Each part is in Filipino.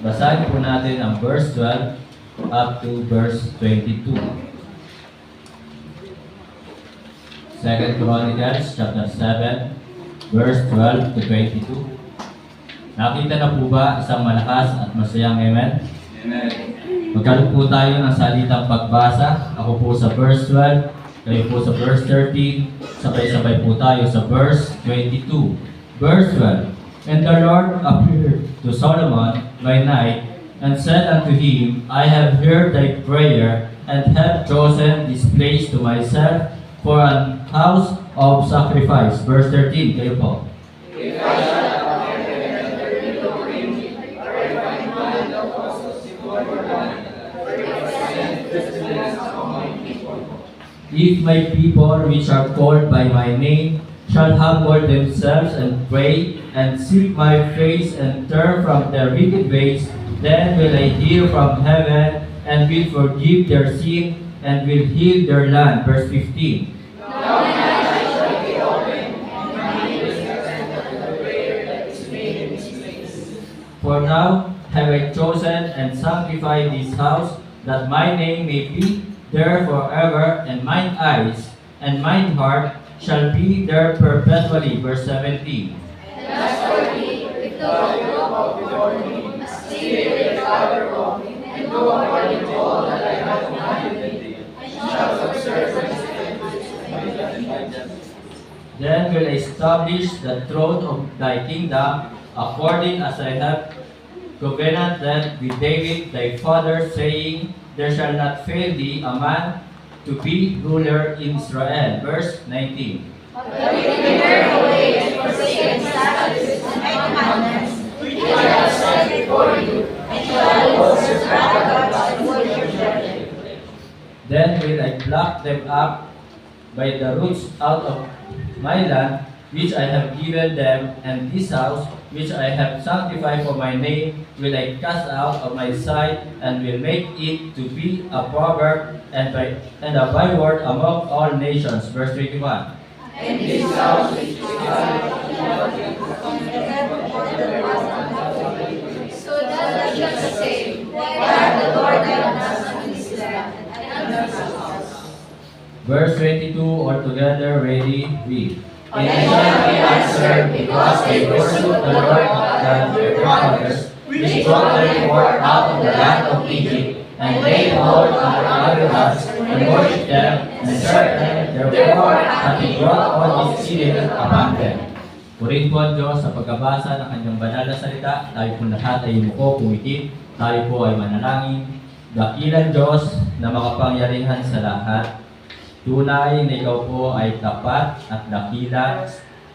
Basahin po natin ang verse 12 up to verse 22. 2 Chronicles chapter 7, verse 12 to 22. Nakita na po ba isang malakas at masayang amen? Amen. Magkaroon po tayo ng salitang pagbasa. Ako po sa verse 12, kayo po sa verse 13, sabay-sabay po tayo sa verse 22. Verse 12. And the Lord appeared to Solomon by night, and said unto him, I have heard thy prayer, and have chosen this place to myself for an house of sacrifice. Verse 13, kayo po. If my people which are called by my name shall humble themselves and pray, and seek my face, and turn from their wicked ways, then will I hear from heaven, and will forgive their sin, and will heal their land. Verse 15. For now have I chosen and sanctified this house, that my name may be there forever, and mine eyes and mine heart shall be there perpetually. Verse 17. And as for me, if thou wilt walk before me, stay with the Father walk, and do according to all that I have commanded thee, and shall observe my statutes and my judgments. Then will I establish the throne of thy kingdom, according as I have covenanted with David thy father, saying, There shall not fail thee a man to be ruler in Israel. Verse 19. But if you turn away and forsake my statutes and my commandments, which I have set before you, and shall worship other gods and worship them, Then will I pluck them up by the roots out of my land, which I have given them, and this house, which I have sanctified for my name, will I cast out of my sight, and will make it to be a proverb and a byword among all nations. Verse 21. and this house which so that I shall say, that the Lord God has on this land, and on this house. Verse 22, altogether ready, read. And I shall be answered, because they forsook the Lord God their fathers, which brought them forth out of the land of Egypt, and laid hold on their other gods, and worshipped them, and served them. Therefore, hath He brought all these evils upon them. Purihin po ang Diyos sa pagkabasa ng kanyang banal na salita. Tayo po lahat ay umuko, pumikit. Tayo po ay manalangin. Dakilang Diyos na makapangyarihan sa lahat. Tunay na ikaw po ay tapat at dakila.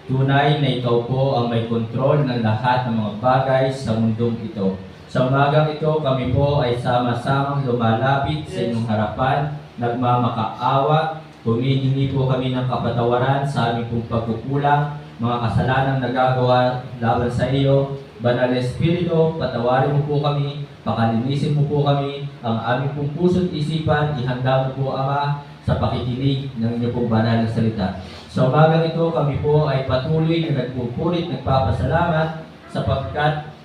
Tunay na ikaw po ang may kontrol ng lahat ng mga bagay sa mundong ito. Sa umagang ito, kami po ay sama-samang lumalapit sa inyong harapan, nagmamakaawa, humihingi po kami ng kapatawaran sa aming pong pagkukulang, mga kasalanang nagagawa laban sa iyo. Banal na Espiritu, patawarin mo po kami, pakalinisin mo po kami, ang aming pong puso't isipan, ihanda mo po, Ama, sa pakikinig ng inyong pong banal na salita. Sa umagang ito, kami po ay patuloy na nagpupurit, nagpapasalamat, sapagkat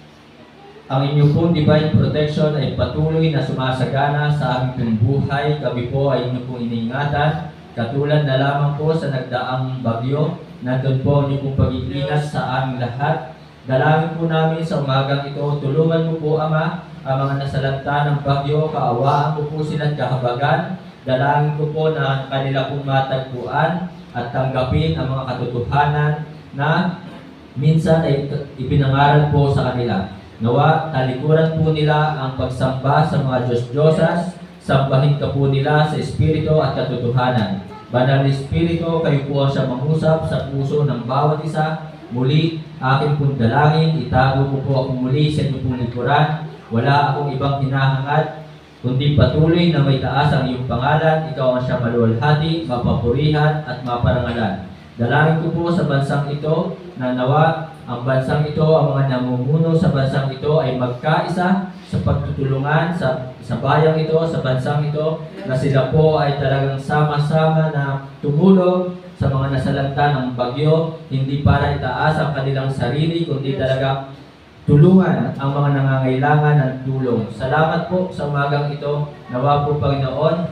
ang inyong pong divine protection ay patuloy na sumasagana sa aming pong buhay. Kami po ay inyong pong iniingatan, katulad na lamang po sa nagdaang bagyo. Nandun po ang inyong pong pag-iingat sa aming lahat. Dalangin po namin sa umagang ito, tulungan mo po, Ama, ang mga nasalanta ng bagyo, kaawaan mo po silang kahabagan. Dalangin ko po na kanila pong matagpuan at tanggapin ang mga katotohanan na minsan ay ipinangaral po sa kanila. Nawa, talikuran po nila ang pagsamba sa mga Diyos-Diyosas, sambahin ka po nila sa Espiritu at katotohanan. Banal na Espiritu, kayo po ang siya mangusap sa puso ng bawat isa. Muli, aking pong dalangin, itago mo po ako muli sa inyong pong likuran. Wala akong ibang hinahangad, kundi patuloy na may taas ang iyong pangalan. Ikaw ang siya maluwalhati, mapapurihan at maparangalan. Dalangin ko po sa bansang ito na nawa ang bansang ito, ang mga namumuno sa bansang ito ay magkaisa sa pagtutulungan sa bayang ito, sa bansang ito, na sila po ay talagang sama-sama na tumulong sa mga nasalanta ng bagyo, hindi para itaas ang kanilang sarili, kundi talaga tulungan ang mga nangangailangan ng tulong. Salamat po sa umagang ito. Nawa po, Panginoon,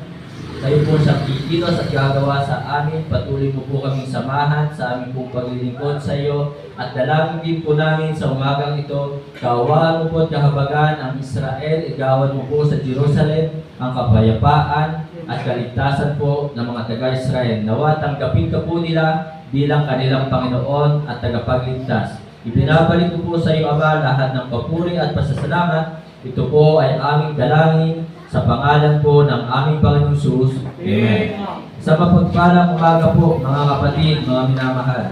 kayo po sa kikilos at gagawa sa amin. Patuloy mo po kaming samahan sa aming pong paglilingkod sa iyo. At dalangin din po namin sa umagang ito, kaawaan mo po at kahabagan ang Israel. Igawan mo po sa Jerusalem ang kapayapaan at kaligtasan po ng mga taga-Israel. Nawa tanggapin ka po nila bilang kanilang Panginoon at tagapagligtas. Ibinabalik ko po sa iyo, Ama, lahat ng papuri at pasasalamat. Ito po ay aming dalangin sa pangalan po ng aming Panginoong Jesus. Amen. Sa mapagpalang umaga po, mga kapatid, mga minamahal.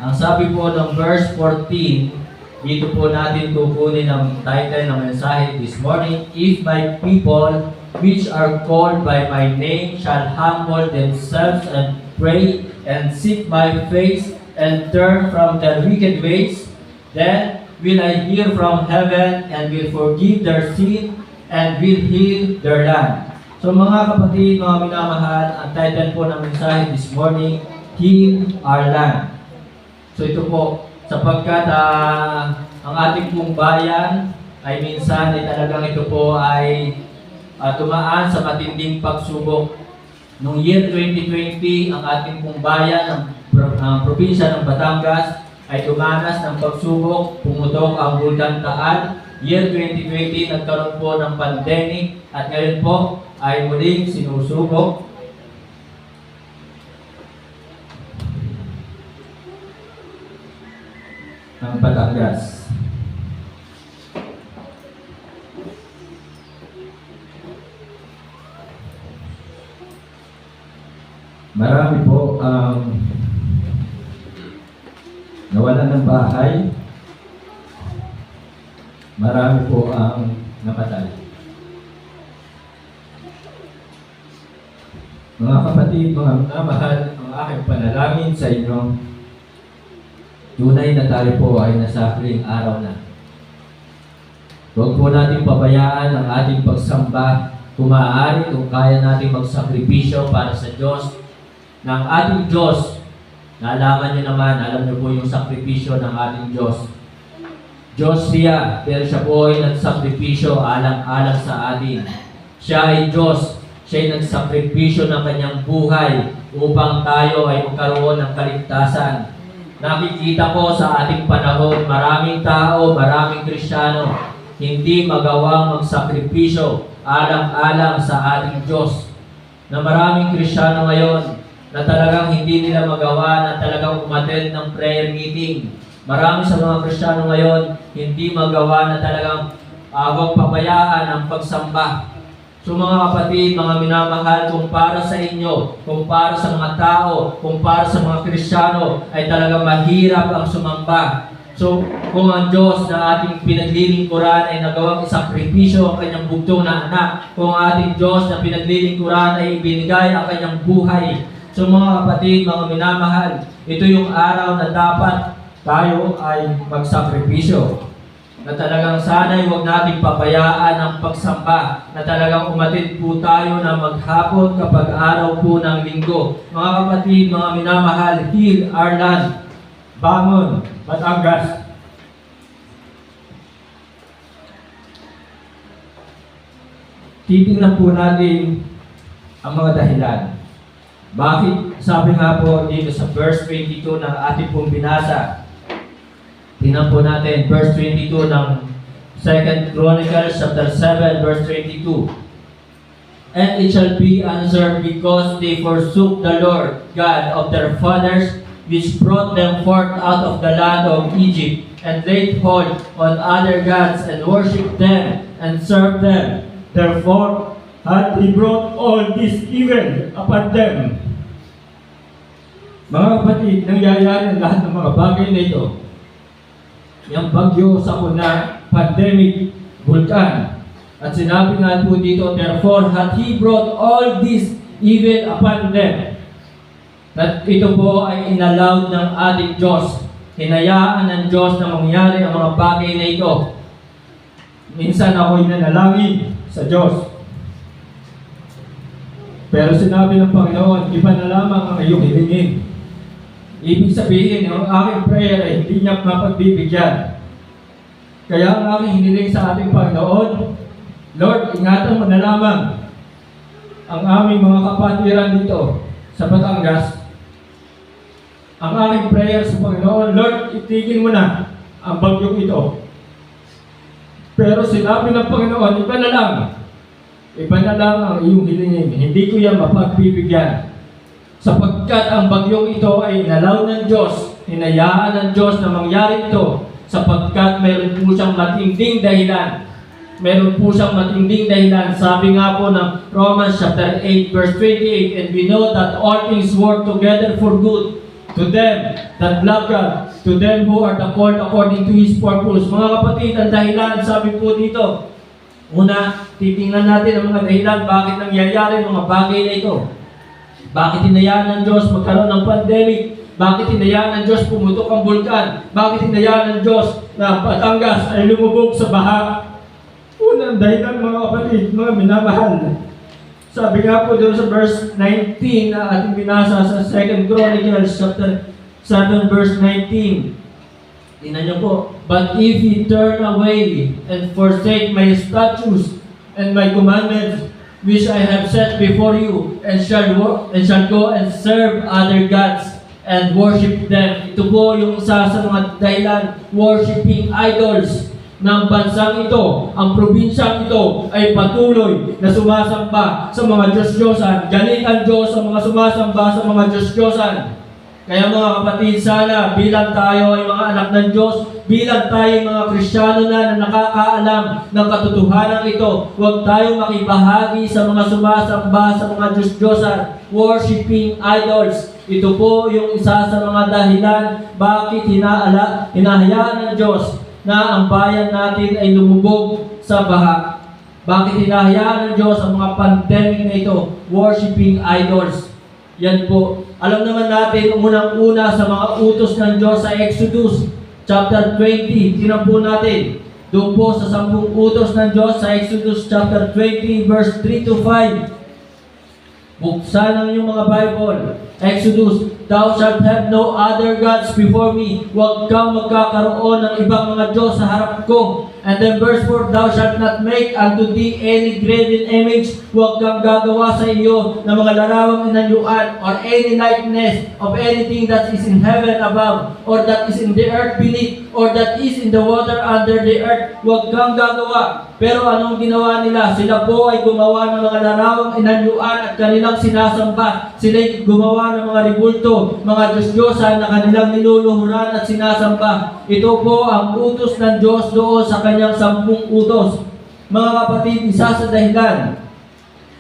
Ang sabi po ng verse 14, dito po natin kukunin ang title ng mensahe this morning, If my people, which are called by my name, shall humble themselves and pray and seek my face and turn from their wicked ways, then will I hear from heaven and will forgive their sin and will heal their land. So mga kapatid, mga minamahal, ang title po ng mensahe this morning, Heal Our Land. So ito po, sapagkat ang ating pong bayan ay minsan ay talagang ito po ay tumaan sa matinding pagsubok. Noong year 2020, ang ating pong bayan, ang probinsya ng Batangas, ay dumanas ng pagsubok, pumutok ang Bulkan Taal. Year 2020, nagkaroon po ng pandemic at ngayon po ay muling sinusubok. Ang Batangas. Marami po ang nawalan ng bahay. Marami po ang napatay. Mga kapatid, mga minamahal, ang aking panalangin sa inyo, tunay na tayo po ay nasa huling araw na. Huwag po natin pabayaan ang ating pagsamba. Kung maaari, kung kaya natin magsakripisyo para sa Diyos, ng ating Diyos. Nalaman niyo naman, alam niyo po yung sakripisyo ng ating Diyos. Diyos siya, pero siya po ay nagsakripisyo alang-alang sa atin. Siya ay Diyos, siya ay nagsakripisyo ng kanyang buhay upang tayo ay magkaroon ng kaligtasan. Nakikita ko sa ating panahon, maraming tao, maraming Kristiyano, hindi magawang magsakripisyo alang-alang sa ating Diyos. Na maraming Kristiyano ngayon, na talagang hindi nila magawa na talagang umattend ng prayer meeting. Marami sa mga Kristiyano ngayon, hindi magawa na talagang huwag pabayaan ang pagsamba. So mga kapatid, mga minamahal, kung para sa inyo, kung para sa mga tao, kung para sa mga Kristiyano, ay talagang mahirap ang sumamba. So kung ang Diyos na ating pinaglilingkuran ay nagawang isakripisyo ang kanyang bugtong na anak, kung ang ating Diyos na pinaglilingkuran ay ibinigay ang kanyang buhay. So mga kapatid, mga minamahal, ito yung araw na dapat tayo ay magsakripisyo. Na talagang sana'y huwag nating pabayaan ang pagsamba. Na talagang umatid po tayo na maghapon kapag araw po ng linggo. Mga kapatid, mga minamahal, heal our land. Bangon, Batangas. Titingnan po natin ang mga dahilan. Bakit? Sabi nga po dito sa verse 22 ng ating pong binasa. Tingnan po natin verse 22 ng 2 Chronicles chapter 7 verse 22. And it shall be answered, because they forsook the Lord God of their fathers, which brought them forth out of the land of Egypt, and laid hold on other gods, and worshipped them, and served them. Therefore hath He brought all this evil upon them. Mga kapatid, nangyayari ang lahat ng mga bagay na ito. Yung bagyo, sakuna, pandemic, bulkan. At sinabi nga po dito, therefore hath He brought all this evil upon them. At ito po ay inallowed ng ating Diyos. Hinayaan ng Diyos na mangyari ang mga bagay na ito. Minsan ako'y nanalangin sa Diyos. Pero sinabi ng Panginoon, iba na lamang ang iyong hilingin. Ibig sabihin, ang aking prayer ay hindi niya mapagbibigyan. Kaya ang aking hiniling sa ating Panginoon, Lord, ingatan mo na lamang ang aming mga kapatiran dito sa Batangas. Ang aking prayer sa Panginoon, Lord, itigil mo na ang bagyong ito. Pero sinabi ng Panginoon, iba na lang ang iyong hilingin. Hindi ko yan mapagbibigyan. Sapagkat ang bagyong ito ay inalaw ng Diyos, hinayaan ng Diyos na mangyari ito, sapagkat meron po siyang matinding dahilan. Meron po siyang matinding dahilan. Sabi nga po ng Romans chapter 8 verse 28, and we know that all things work together for good to them that love God, to them who are the called according to His purpose. Mga kapatid, ang dahilan, sabi po dito, una, titingnan natin ang mga dahilan, bakit nangyayari mga bagay na ito. Bakit hinayaan ng Diyos magkaroon ng pandemic? Bakit hinayaan ng Diyos pumutok ang bulkan? Bakit hinayaan ng Diyos na Batangas ay lumubog sa baha? Unang dahilan mga kapatid, mga minamahal. Sabi nga po doon sa verse 19 na ating binasa sa 2 Chronicles chapter 7 verse 19. Tingnan niyo po. But if ye turn away and forsake my statutes and my commandments, which I have set before you, and shall go and serve other gods and worship them. Ito po yung isa sa mga dahilan, worshiping idols ng bansang ito. Ang probinsyang ito ay patuloy na sumasamba sa mga Diyos-Diyosan. Galit ang Diyos sa mga sumasamba sa mga Diyos-Diyosan. Kaya mga kapatid, sana bilang tayo ay mga anak ng Diyos, bilang tayo mga Kristiyano na nakakaalam ng katotohanan ito, huwag tayong makibahagi sa mga sumasamba sa mga Diyos-Diyosan, worshiping idols. Ito po yung isa sa mga dahilan bakit hinahayaan ng Diyos na ang bayan natin ay lumubog sa baha. Bakit hinahayaan ng Diyos ang mga pandemic na ito, worshiping idols. Yan po. Alam naman natin, unang-una sa mga utos ng Diyos sa Exodus chapter 20. Tingnan po natin. Doon po sa 10 utos ng Diyos sa Exodus chapter 20 verse 3 to 5. Buksan ang iyong mga Bible. Exodus, thou shalt have no other gods before me. Huwag kang magkakaroon ng ibang mga Diyos sa harap ko. And then verse 4, thou shalt not make unto thee any graven image. Huwag kang gagawa sa iyo ng mga larawang inanyuan or any likeness of anything that is in heaven above, or that is in the earth beneath, or that is in the water under the earth. Huwag kang gagawa. Pero anong ginawa nila? Sila po ay gumawa ng mga larawang inanyuan at kanilang sinasamba. Sila ay gumawa ng mga ribulto, mga Diyos-Diyosan na kanilang niluluhuran at sinasamba. Ito po ang utos ng Diyos doon sa kanyang 10 utos. Mga kapatid, isa sa dahilan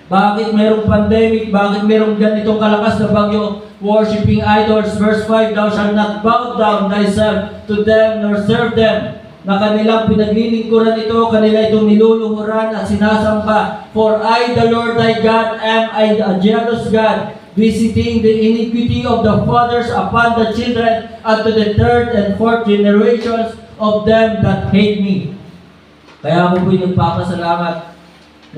bakit mayroong pandemic, bakit mayroong ganitong kalakas na bagyo, worshiping idols. Verse 5, thou shalt not bow down thyself to them nor serve them. Na kanilang pinaglilingkuran ito, kanila itong niluluhuran at sinasamba. For I, the Lord thy God, am a jealous God, visiting the iniquity of the fathers upon the children, unto the 3rd and 4th generations of them that hate me. Kaya ako po'y nagpapasalamat.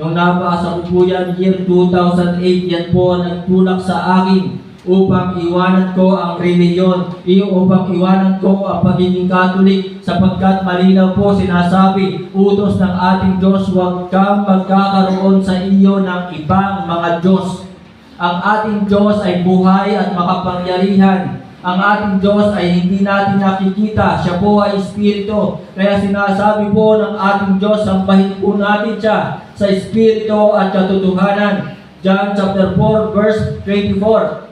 Nung nabasa ko po yan, year 2008, yan po nagtulak sa akin upang iwanan ko ang reliyon, upang iwanan ko ang pagiging Katolik, sapagkat malinaw po sinasabi, utos ng ating Diyos, huwag kang magkakaroon sa iyo ng ibang mga Diyos. Ang ating Diyos ay buhay at makapangyarihan. Ang ating Diyos ay hindi natin nakikita. Siya po ay Espiritu. Kaya sinasabi po ng ating Diyos, sambahin po natin siya sa Espiritu at katotohanan. John chapter 4 verse 24.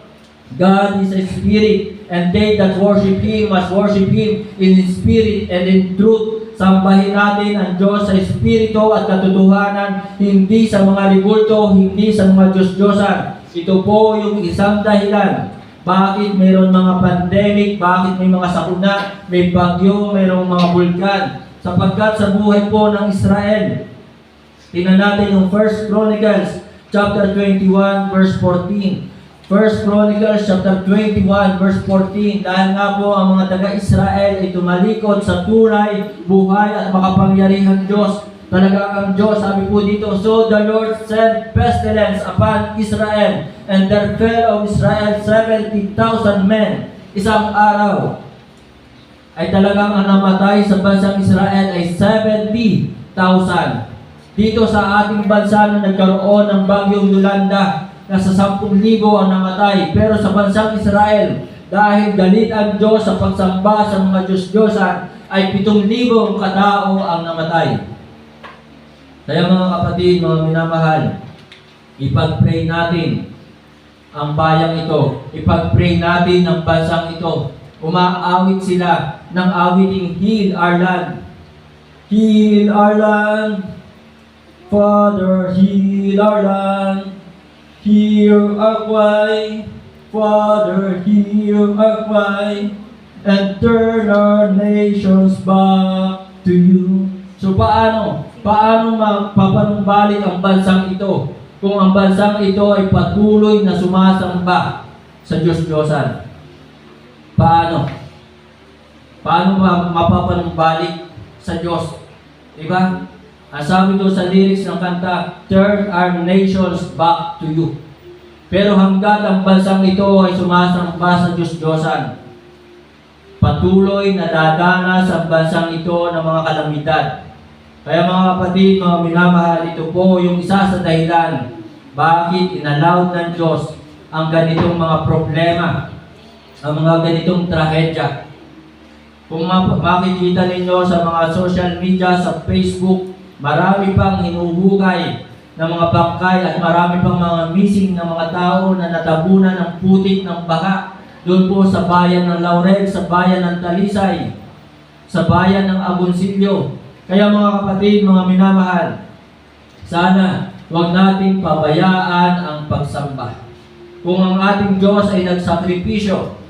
God is a Spirit, and they that worship Him must worship Him in Spirit and in truth. Sambahin natin ang Diyos sa Espiritu at katotohanan, hindi sa mga ribulto, hindi sa mga Diyos-Diyosan. Ito po yung isang dahilan. Bakit mayroon mga pandemic, bakit may mga sakuna, may bagyo, mayroong mga bulkan. Sapagkat sa buhay po ng Israel, tingnan natin yung 1 Chronicles chapter 21 verse 14. 1 Chronicles chapter 21 verse 14. Dahil nga po ang mga taga-Israel ay tumalikod sa tunay, buhay at makapangyarihang Diyos. Talaga ang Diyos, sabi po dito, so the Lord sent pestilence upon Israel, and there fell of Israel 70,000 men. Isang araw. ay talagang ang namatay sa bansang Israel ay 70,000. Dito sa ating bansa na nagkaroon ng bagyong Yolanda, nasa 10,000 ang namatay. Pero sa bansang Israel, dahil galit ang Diyos sa pagsamba sa mga Diyos-Diyosan, ay 7,000 katao ang namatay. Kaya mga kapatid, mga minamahal, ipag-pray natin ang bayang ito. Ipag-pray natin ang bansang ito. Umaawit sila ng awiting Heal Our Land. Heal our land, Father, heal our land. Hear our cry, Father, hear our cry, and turn our nations back to you. So paano mapapanumbalik ang bansang ito kung ang bansang ito ay patuloy na sumasamba sa Diyos-Diyosan? Paano mapapanumbalik sa Diyos? Diba? Ang sabi doon sa lyrics ng kanta, turn our nations back to you. Pero hanggat ang bansang ito ay sumasamba sa Diyos-Diyosan, patuloy na dadanas ang bansang ito ng mga kalamidad. Kaya mga kapatid, mga minamahal, ito po yung isa sa dahilan bakit inallowed ng Diyos ang ganitong mga problema, ang mga ganitong trahedya. Kung makikita ninyo sa mga social media, sa Facebook, marami pang hinuhukay ng mga bangkay at marami pang mga missing na mga tao na natabunan ng putik ng baha doon po sa bayan ng Laurel, sa bayan ng Talisay, sa bayan ng Agoncillo. Kaya mga kapatid, mga minamahal, sana huwag nating pabayaan ang pagsamba. Kung ang ating Diyos ay nagsakripisyo,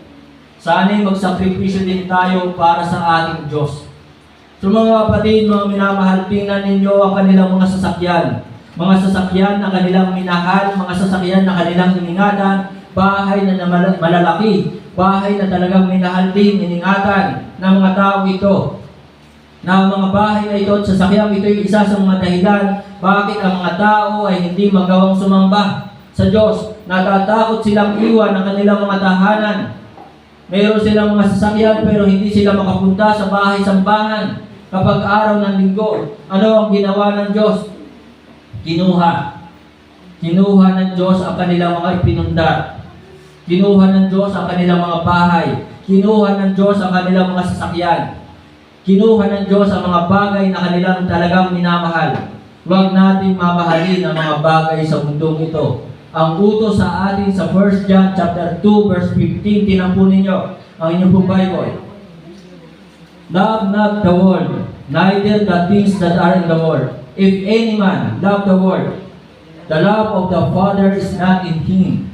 sana'y magsakripisyo din tayo para sa ating Diyos. So mga kapatid, mga minamahal, tingnan ninyo ang kanilang mga sasakyan. Mga sasakyan na kanilang minahal, mga sasakyan na kanilang iningatan, bahay na malalaki, bahay na talagang minahal din, iningatan ng mga tao ito. Na ang mga bahay na ito at sasakyan ito ay isa sa mga dahilan bakit ang mga tao ay hindi magawang sumamba sa Diyos. Natatakot silang iwan ang kanilang mga tahanan. Mayroon silang mga sasakyan pero hindi sila makapunta sa bahay-sambahan kapag araw ng linggo. Ano ang ginawa ng Diyos? Kinuha ng Diyos ang kanilang mga ipinundar. Kinuha ng Diyos ang kanilang mga bahay. Kinuha ng Diyos ang kanilang mga sasakyan. Kinuha ng Diyos ang mga bagay na kanilang talagang minamahal. Huwag natin mamahalin ang mga bagay sa mundong ito. Ang utos sa atin sa 1 John chapter 2 verse 15, tinampunin ninyo ang inyong pong Bible. Love not the world, neither the things that are in the world. If any man love the world, the love of the Father is not in him.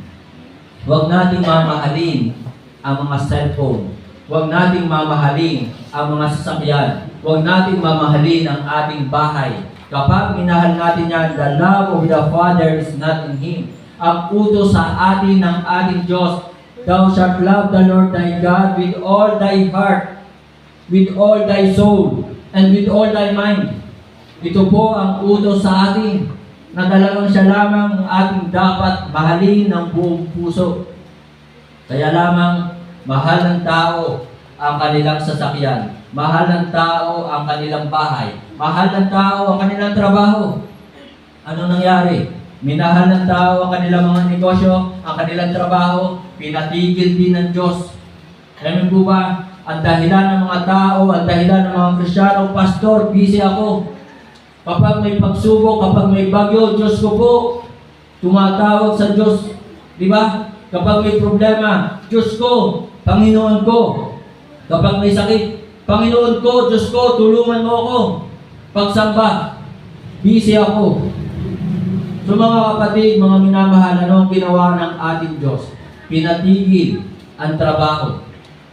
Huwag nating mamahalin ang mga cellphone. Huwag nating mamahalin ang mga sasakyan. Huwag nating mamahalin ang ating bahay. Kapag minahal natin yan, the love of the Father is not in him. Ang utos sa atin ng ating Diyos, thou shalt love the Lord thy God with all thy heart, with all thy soul, and with all thy mind. Ito po ang utos sa atin na talagang siya lamang ang ating dapat mahalin ng buong puso. Kaya lamang mahal ng tao ang kanilang sasakyan. Mahal ng tao ang kanilang bahay. Mahal ng tao ang kanilang trabaho. Ano nangyari? Minahal ng tao ang kanilang mga negosyo, ang kanilang trabaho, pinatigil din ng Diyos. Alam mo ba, ang dahilan ng mga tao, ang dahilan ng mga Kristiyano, pastor, busy ako. Kapag may pagsubok, kapag may bagyo, Diyos ko po, tumatawag sa Diyos. Di ba? Kapag may problema, Diyos ko, Panginoon ko. Kapag may sakit, Panginoon ko, Diyos ko, tulungan mo ako. Pagsamba, busy ako. So mga kapatid, mga minamahal, ano ang ginawa ng ating Diyos? Pinatigil ang trabaho.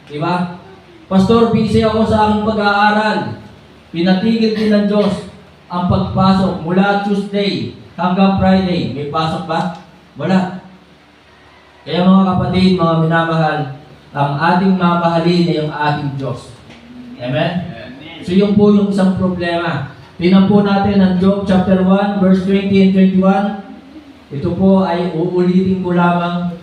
Diba? Pastor, busy ako sa aking pag-aaral. Pinatigil din ng Diyos ang pagpasok mula Tuesday hanggang Friday. May pasok ba? Wala. Kaya mga kapatid, mga minamahal, ang ating mamahalin ay ang ating Diyos. Amen? So yun po yung isang problema. Tingnan po natin ang Job chapter 1, verse 20 and 21. Ito po ay uulitin ko lamang.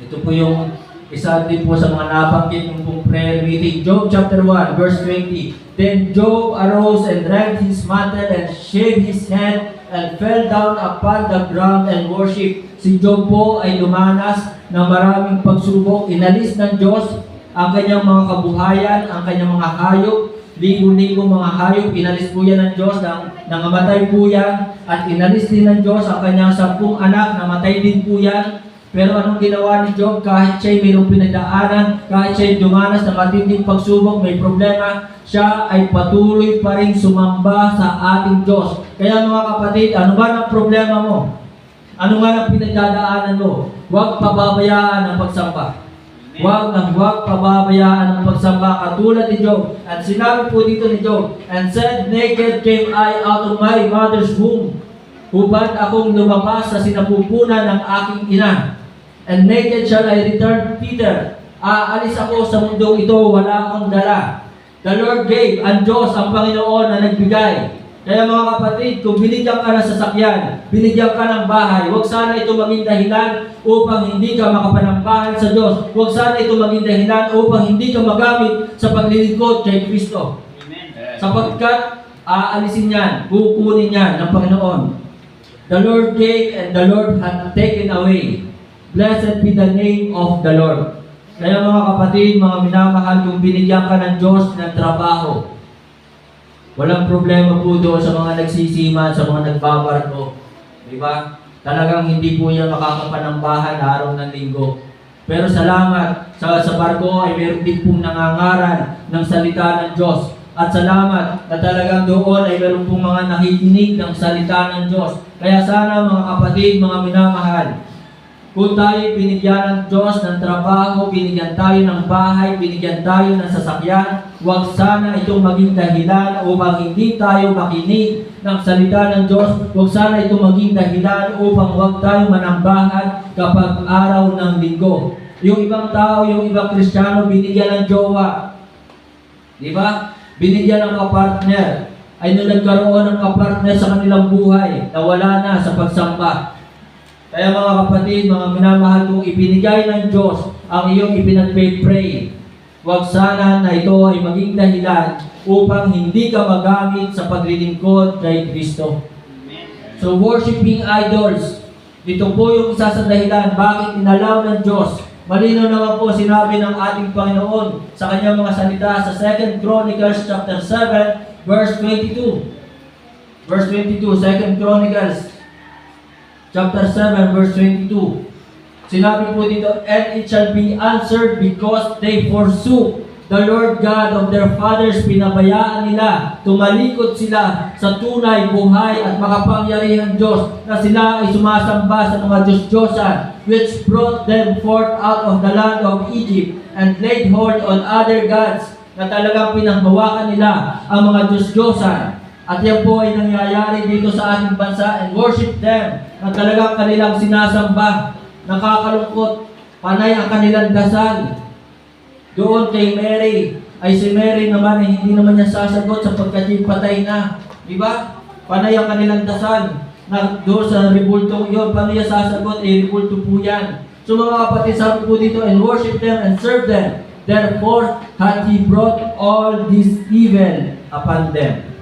Ito po yung Isa din po sa mga nabanggit ng pong prayer meeting. Job chapter 1, verse 20. Then Job arose and rent his mantle and shaved his head and fell down upon the ground and worship. Si Job po ay lumanas ng maraming pagsubok. Inalis ng Diyos ang kanyang mga kabuhayan, ang kanyang mga hayop, libo-libong mga hayop. Inalis po yan ng Diyos, nangamatay po yan. At inalis din ng Diyos ang kanyang 10 anak, namatay din po yan. Pero anong ginawa ni Job? Kahit siya'y mayroong pinagdaanan, kahit siya'y dumanas ng matinding pagsubok, may problema, siya ay patuloy pa rin sumamba sa ating Diyos. Kaya mga kapatid, ano ba ang problema mo? Ano nga ang pinagdadaanan mo? Huwag pababayaan ang pagsamba. Huwag pababayaan ang pagsamba katulad ni Job. At sinabi po dito ni Job, and said, naked came I out of my mother's womb. Hubad akong lumabas sa sinapupunan ng aking ina. And naked shall I return thither. Aalis ako sa mundong ito, wala akong dala. The Lord gave, ang Diyos, ang Panginoon na nagbigay. Kaya mga kapatid, kung binigyan ka ng sasakyan, binigyan ka ng bahay, huwag sana ito maging dahilan upang hindi ka makapanambahan sa Diyos. Huwag sana ito maging dahilan upang hindi ka magamit sa paglilingkod kay Kristo. Sapagkat aalisin yan, kukunin yan ng Panginoon. The Lord gave and the Lord hath taken away. Blessed be the name of the Lord. Kaya mga kapatid, mga minamahal, kung binigyan ka ng Diyos ng trabaho, walang problema po doon sa mga nagsisiman, sa mga nagbabarko. Diba? Talagang hindi po yan makakapanambahan araw ng linggo. Pero salamat, sa barko ay meron din pong nangangaral ng salita ng Diyos. At salamat na talagang doon ay meron pong mga nakikinig ng salita ng Diyos. Kaya sana mga kapatid, mga minamahal, kung tayo binigyan ng Diyos ng trabaho, binigyan tayo ng bahay, binigyan tayo ng sasakyan, huwag sana itong maging dahilan upang hindi tayo makinig ng salita ng Diyos. Huwag sana itong maging dahilan upang huwag tayo manambahan kapag araw ng linggo. Yung ibang tao, yung ibang Kristiyano, binigyan ng jowa. Di ba? Binigyan ng kapartner. Ay nung nagkaroon ng kapartner sa kanilang buhay, nawala na sa pagsamba. Kaya mga kapatid, mga minamahal, kung ibinigay ng Diyos ang iyong ipinagpe-pray, huwag sana na ito ay maging dahilan upang hindi ka magamit sa paglilingkod kay Kristo. So worshiping idols, ito po yung isa sa dahilan bakit inalaw ng Diyos. Malinaw naman po sinabi ng ating Panginoon sa kanyang mga salita sa 2 Chronicles chapter 7 verse 22. Verse 22, 2 Chronicles chapter 7 verse 22. Sinabi po dito, and it shall be answered because they forsook the Lord God of their fathers. Pinabayaan nila, tumalikod sila sa tunay, buhay at makapangyarihang Diyos, na sila ay sumasamba sa mga Diyos-Diyosan, which brought them forth out of the land of Egypt and laid hold on other gods, na talagang pinanghawakan nila ang mga Diyos-Diyosan. At yan po ay nangyayari dito sa ating bansa, and worship them, na talagang kanilang sinasamba. Nakakalungkot, panay ang kanilang dasal. Doon kay Mary, ay si Mary naman ay hindi naman niya sasagot sapagkat yung patay na. Diba? Panay ang kanilang dasal. Na doon sa ribultong yun, paano niya sasagot? Ribulto po yan. So mga kapatid, sabi po dito, and worship them and serve them. Therefore, hath He brought all this evil upon them.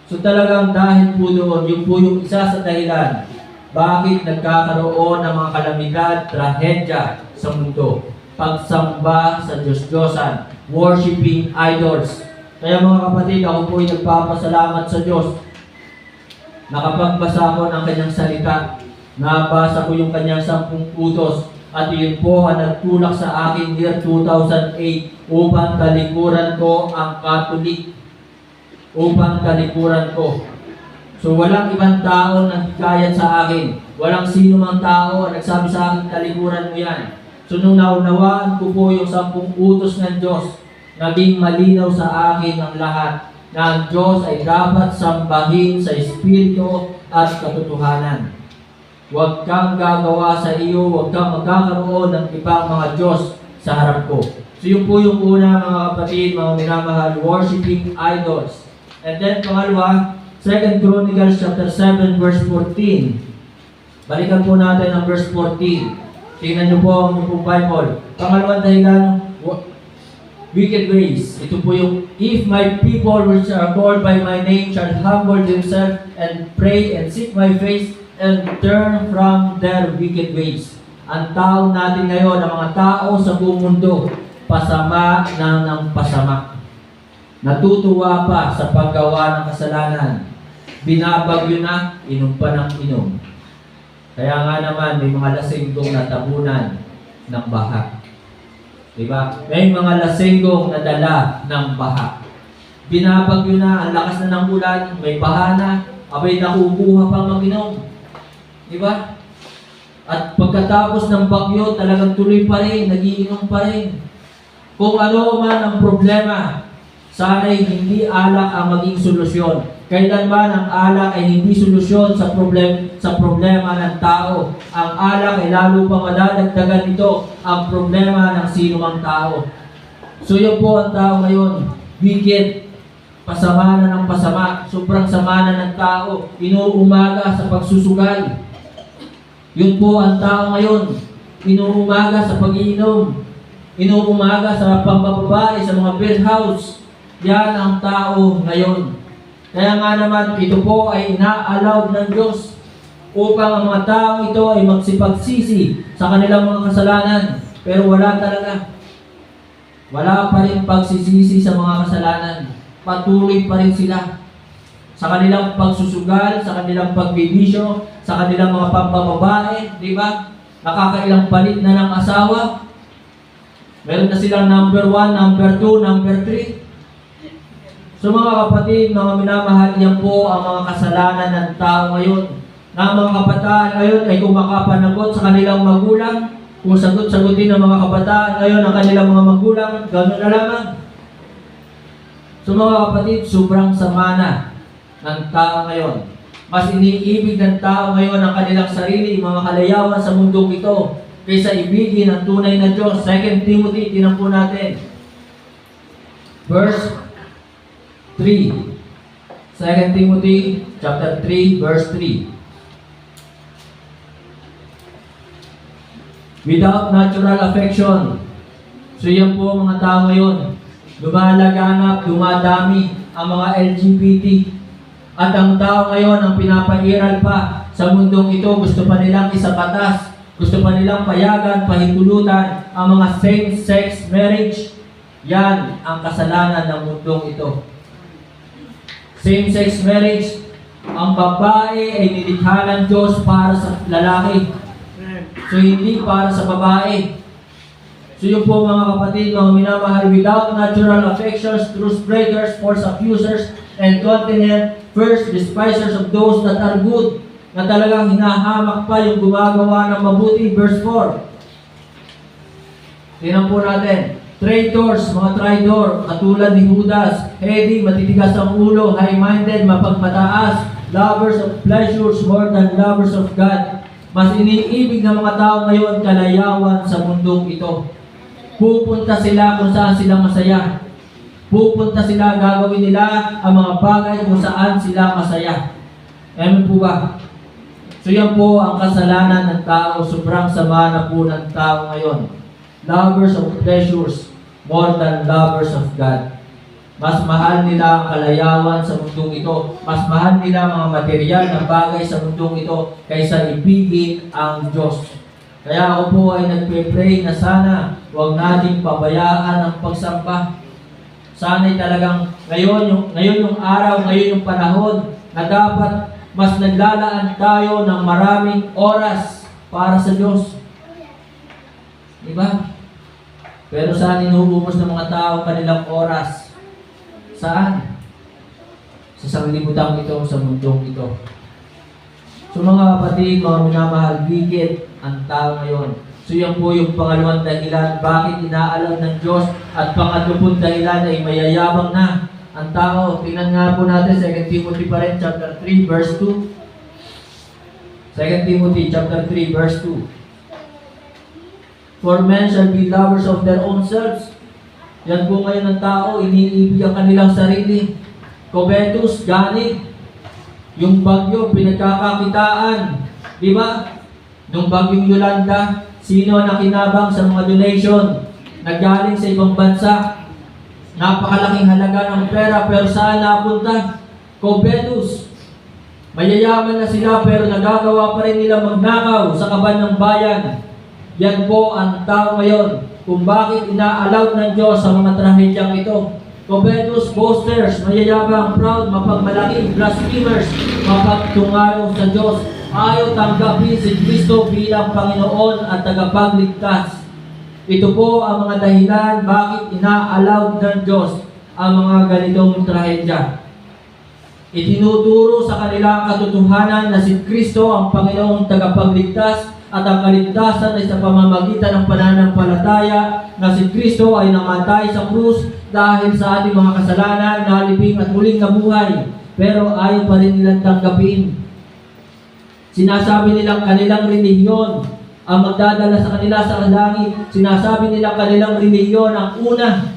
So talagang dahil po doon, yung po yung isa sa dahilan, bakit nagkakaroon ng mga kalamidad, trahedya sa mundo. Pagsamba sa Diyos-Diyosan, worshiping idols. Kaya mga kapatid, ako po ay nagpapasalamat sa Diyos. Nakapagbasa ko ng kanyang salita, nabasa ko yung kanyang 10 utos, at yun po ang nagtulak sa akin year 2008 upang talikuran ko ang Katolik. Upang talikuran ko. So walang ibang tao na hikayat sa akin. Walang sino mang tao ang nagsabi sa akin, talikuran mo yan. So nung naunawaan ko po yung 10 utos ng Diyos, naging malinaw sa akin ang lahat na ang Diyos ay dapat sambahin sa Espiritu at katotohanan. Huwag kang gagawa sa iyo, huwag kang magkakaroon ng ibang mga Diyos sa harap ko. So yun po yung una mga kapatid, mga minamahal, worshiping idols. And then pangalawa, 2 Chronicles chapter 7 verse 14. Balikan po natin ang verse 14. Tingnan niyo po ang inyong Bible. Pangalawang dahilan, wicked ways. Ito po yung, if my people which are called by my name shall humble themselves and pray and seek my face and turn from their wicked ways. Ang tao natin ngayon, ang mga tao sa buong mundo, pasama na ng pasama. Natutuwa pa sa paggawa ng kasalanan. Binabagyo na, inom pa ng inom. Kaya nga naman, may mga lasinggong natabunan ng baha. Diba? May mga lasinggong nadala ng baha. Binabagyo na, ang lakas na ng ulan, may baha na, abay nakukuha pa mag-inom. Diba? At pagkatapos ng bagyo, talagang tuloy pa rin, nagiinom pa rin. Kung ano man ang problema, sana'y hindi alak ang maging solusyon. Kailanman ang alak ay hindi solusyon sa problema ng tao. Ang alak ay lalo pa madadagdagan nito ang problema ng sino mang tao. So yun po ang tao ngayon, wicked, pasama na ng pasama, sobrang sama na ng tao, inuumaga sa pagsusugal. Yun po ang tao ngayon, inuumaga sa pag-iinom, inuumaga sa pambababae, sa mga beer house. Yan ang tao ngayon. Kaya nga naman, ito po ay ina-allowed ng Diyos upang ang mga tao ito ay magsipagsisi sa kanilang mga kasalanan. Pero wala talaga. Wala pa rin pagsisisi sa mga kasalanan. Patuloy pa rin sila sa kanilang pagsusugal, sa kanilang pagbibisyo, sa kanilang mga pambababae, di ba? Nakakailang palit na ng asawa. Meron na silang number 1, number 2, number 3. So mga kapatid, mga minamahal, yan po ang mga kasalanan ng tao ngayon. Na mga kabataan ngayon ay kung makapanagot sa kanilang magulang, kung sagot-sagutin ng mga kabataan ngayon ang kanilang mga magulang, gano'n na lamang. So mga kapatid, sobrang sama na ng tao ngayon. Mas iniibig ng tao ngayon ang kanilang sarili, mga kalayawan sa mundong ito, kaysa ibigin ang tunay na Diyos. 2 Timothy, tinan po natin. Verse 3. 2 Timothy chapter 3, verse 3. Without natural affection. So yan po mga tao ngayon. Lumalaganap, dumadami ang mga LGBT. At ang tao ngayon ang pinapairal pa sa mundong ito. Gusto pa nilang isabatas. Gusto pa nilang payagan, pahintulutan ang mga same-sex marriage. Yan ang kasalanan ng mundong ito. Same-sex marriage, ang babae ay nilikha ng Diyos para sa lalaki. So hindi para sa babae. So yun po mga kapatid, mga minamahal, without natural affections, truth breakers, false accusers, and continent, first despisers of those that are good, na talagang hinahamak pa yung gumagawa ng mabuti. Verse 4. Tingnan po natin. Traitors, mga traitor, katulad ni Judas, heady, matitigas ang ulo, high-minded, mapagmataas, lovers of pleasures more than lovers of God. Mas iniibig ng mga tao ngayon kalayawan sa mundong ito. Pupunta sila kung saan sila masaya. Pupunta sila, gagawin nila ang mga bagay kung saan sila masaya. Amen po ba? So yan po ang kasalanan ng tao, sobrang sama na po ng tao ngayon. Lovers of pleasures more than lovers of God. Mas mahal nila ang kalayawan sa mundong ito. Mas mahal nila mga material na bagay sa mundong ito kaysa ibigin ang Diyos. Kaya ako po ay nagpe-pray na sana huwag nating pabayaan ang pagsamba. Sana'y talagang ngayon yung araw, ngayon yung panahon na dapat mas naglalaan tayo ng maraming oras para sa Diyos. Diba? Pero saan inuubos ng mga tao kanilang oras? Saan? Sa sanglibutang ito, sa mundong ito. So mga kapatid, mga minamahal, wicked ang tao ngayon. So yan po yung pangalawang dahilan, bakit inaalam ng Diyos, at pangatlo pong dahilan ay mayayabang na ang tao. Tingnan nga po natin, 2 Timothy pa rin, chapter 3, verse 2. 2 Timothy, chapter 3, verse 2. For men shall be lovers of their own selves. Yan po ngayon ng tao, iniibig ang kanilang sarili. Covetous, ganit. Yung bagyo, pinagkakakitaan. Di ba? Nung bagyong Yolanda, Sino ang nakinabang sa mga donation na galing sa ibang bansa? Napakalaking halaga ng pera pero saan napunta? Copetus. Mayayaman na sila pero nagagawa pa rin nila magnakaw sa kaban ng bayan. Yan po ang tao ngayon kung bakit ina-allow ng Diyos sa mga trahedyang ito. Covetous, boasters, mayayabang, proud, mapagmalaki, blasphemers, mapagtungalo sa Diyos, ayaw tanggapin si Kristo bilang Panginoon at tagapagligtas. Ito po ang mga dahilan bakit ina-allow ng Diyos ang mga ganitong trahedya. Itinuturo sa kanila ang katotohanan na si Kristo ang Panginoong tagapagligtas at ang kaligtasan ay sa pamamagitan ng pananampalataya na si Kristo ay namatay sa krus dahil sa ating mga kasalanan, nalibing at muling nabuhay. Pero ayaw pa rin nilang tanggapin. Sinasabi nilang kanilang relihiyon ang magdadala sa kanila sa langit. Sinasabi nilang kanilang relihiyon ang una.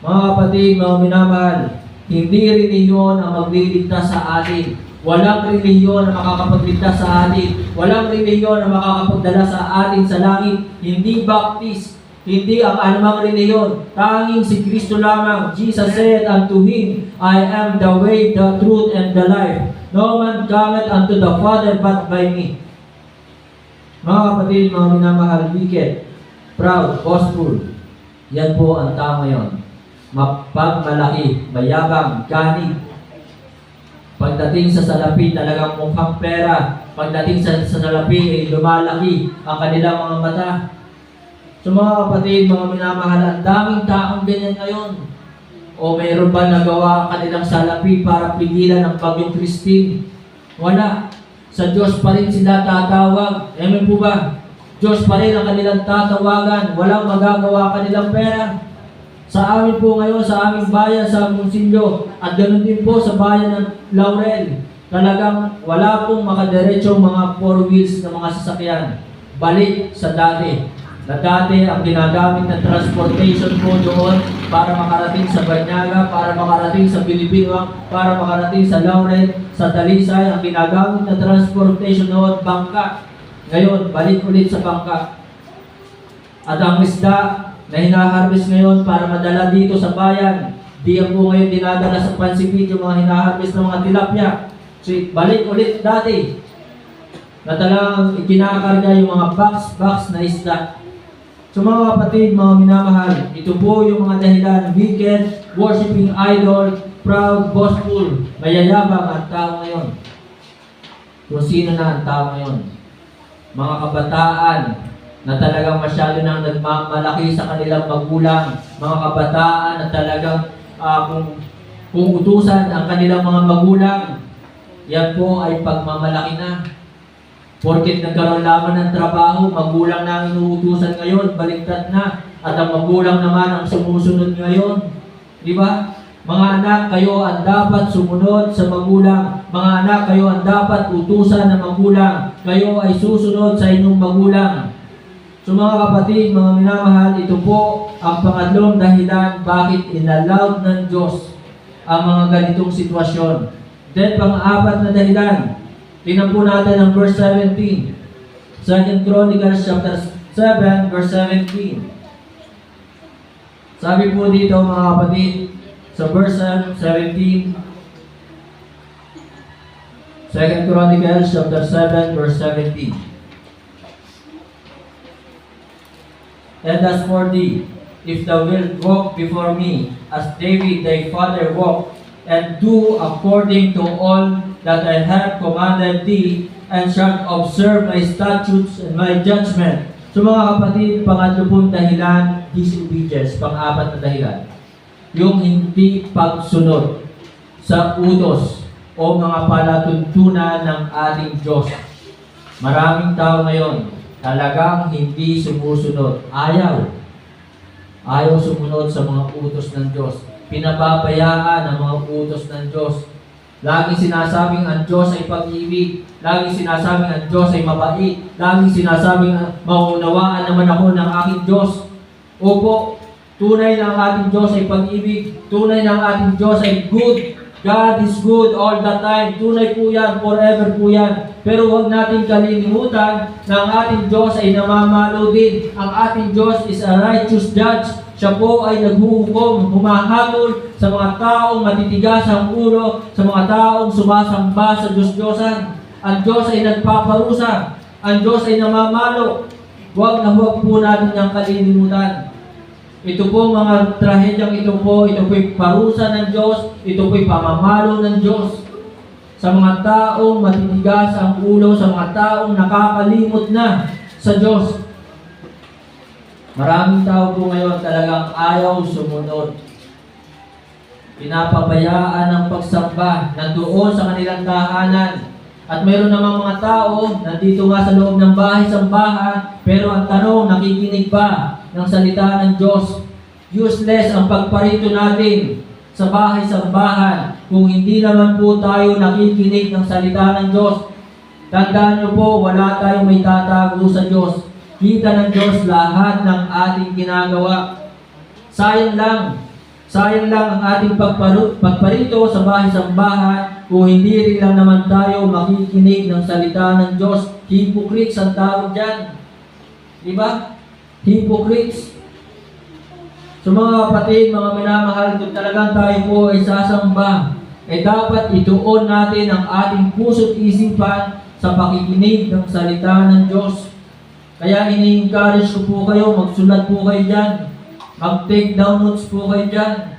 Mga kapatid, mga minamahal, hindi relihiyon ang magliligtas sa atin. Walang relihiyon na makakapagligtas sa atin. Walang relihiyon na makakapagdala sa atin sa langit. Hindi baptist, hindi ang anumang relihiyon. Tanging si Kristo lamang. Jesus said unto him, I am the way, the truth, and the life. No man cometh unto the Father but by me. Mga kapatid, mga minamahal, wicked, proud, boastful. Yan po ang tao ngayon. Mapagmalaki, mayabang, ganig. Pagdating sa salapi, talagang mukhang pera. Pagdating sa salapi, ay lumalaki ang kanilang mga mata. So mga kapatid, mga minamahal, ang daming taong ganyan ngayon. O mayroon ba nagawa ang kanilang salapi para pigilan ang bagyong Christine? Wala. Sa Diyos pa rin sila tatawag. Amen po ba? Diyos pa rin ang kanilang tatawagan. Walang magagawa kanilang pera. Sa amin po ngayon, sa aming bayan, sa Monsillo, at ganoon din po sa bayan ng Laurel, talagang wala pong makadiretsong mga four wheels na mga sasakyan. Balik sa dati. Na dati ang ginagamit na transportation po doon para makarating sa Banyaga, para makarating sa Pilipino, para makarating sa Laurel, sa Talisay, ang ginagamit na transportation noon, bangka. Ngayon, balik ulit sa bangka. At ang isda na hinaharvest ngayon para madala dito sa bayan, di ang po ngayon dinadala sa pansipit yung mga hinaharvest ng mga tilapia. So, balik ulit dati na talagang ikinakarga yung mga box na isda. So mga kapatid, mga minamahal, ito po yung mga dahilan: wicked, worshiping idol, proud, boastful, mayayabang ang tao ngayon. Kung sino na ang tao ngayon? Mga kabataan na talagang masyado nang nagmamalaki sa kanilang magulang, mga kabataan na talagang kung utusan ang kanilang mga magulang, yan po ay pagmamalaki na. Porket nagkaroon lamang ng trabaho, magulang na ang inuutusan ngayon, baliktad na. At ang magulang naman ang sumusunod ngayon. Di ba? Mga anak, kayo ang dapat sumunod sa magulang. Mga anak, kayo ang dapat utusan ng magulang. Kayo ay susunod sa inyong magulang. So mga kapatid, mga minamahal, ito po ang pangatlong dahilan bakit inallowed ng Diyos ang mga ganitong sitwasyon. Then pang-apat na dahilan, tingnan po natin ang verse 17. 2 Chronicles chapter 7, verse 17. Sabi po dito mga kapatid, sa verse 17, 2 Chronicles chapter 7, verse 17. And as for thee, if thou wilt walk before me, as David thy father walked, and do according to all that I have commanded thee, and shalt observe my statutes and my judgment. So mga kapatid, pangatlo pong dahilan, disobedience, pang-apat na dahilan. Yung hindi pagsunod sa utos o mga palatuntunan ng ating Diyos. Maraming tao ngayon, talagang hindi sumusunod. Ayaw sumunod sa mga utos ng Diyos. Pinababayaan ang mga utos ng Diyos. Laging sinasabing ang Diyos ay pag-ibig. Laging sinasabing ang Diyos ay mabait. Laging sinasabing maunawaan naman ako ng aking Diyos. Opo, tunay na ang ating Diyos ay pag-ibig. Tunay na ang ating Diyos ay good. God is good all the time. Tunay po yan, forever po yan. Pero huwag natin kalilimutan na ang ating Diyos ay namamalo din. Ang ating Diyos is a righteous judge. Siya po ay naghuhukom, humahabol sa mga taong matitigas ang ulo, sa mga taong sumasamba sa Diyos-Diyosan. Ang Diyos ay nagpaparusa. Ang Diyos ay namamalo. Huwag na huwag po natin niyang kalilimutan. Ito po mga trahedyang ito po'y parusa ng Diyos, ito po'y pamamalo ng Diyos sa mga taong matitigas ang ulo, sa mga taong nakakalimot na sa Diyos. Maraming tao po ngayon talagang ayaw sumunod. Pinapabayaan ang pagsamba nandoon sa kanilang tahanan. At mayroon namang mga tao nandito nga sa loob ng bahay-sambahan, pero ang tanong, nakikinig ba ng salita ng Diyos? Useless ang pagparito natin sa bahay-sambahan kung hindi naman po tayo nakikinig ng salita ng Diyos. Tandaan niyo po, wala tayong may tatago sa Diyos. Kita ng Diyos lahat ng ating ginagawa. Sayang lang ang ating pagparito sa bahay-sambahan kung hindi rin lang naman tayo makikinig ng salita ng Diyos. Hypocrites ang tawag dyan. Diba? Hypocrites. So mga kapatid, mga minamahal, kung talagang tayo po ay sasamba, dapat ituon natin ang ating puso't isipan sa pakikinig ng salita ng Diyos. Kaya ini-encourage ko po kayo, magsulat po kayo dyan. Mag-take down notes po kayo dyan.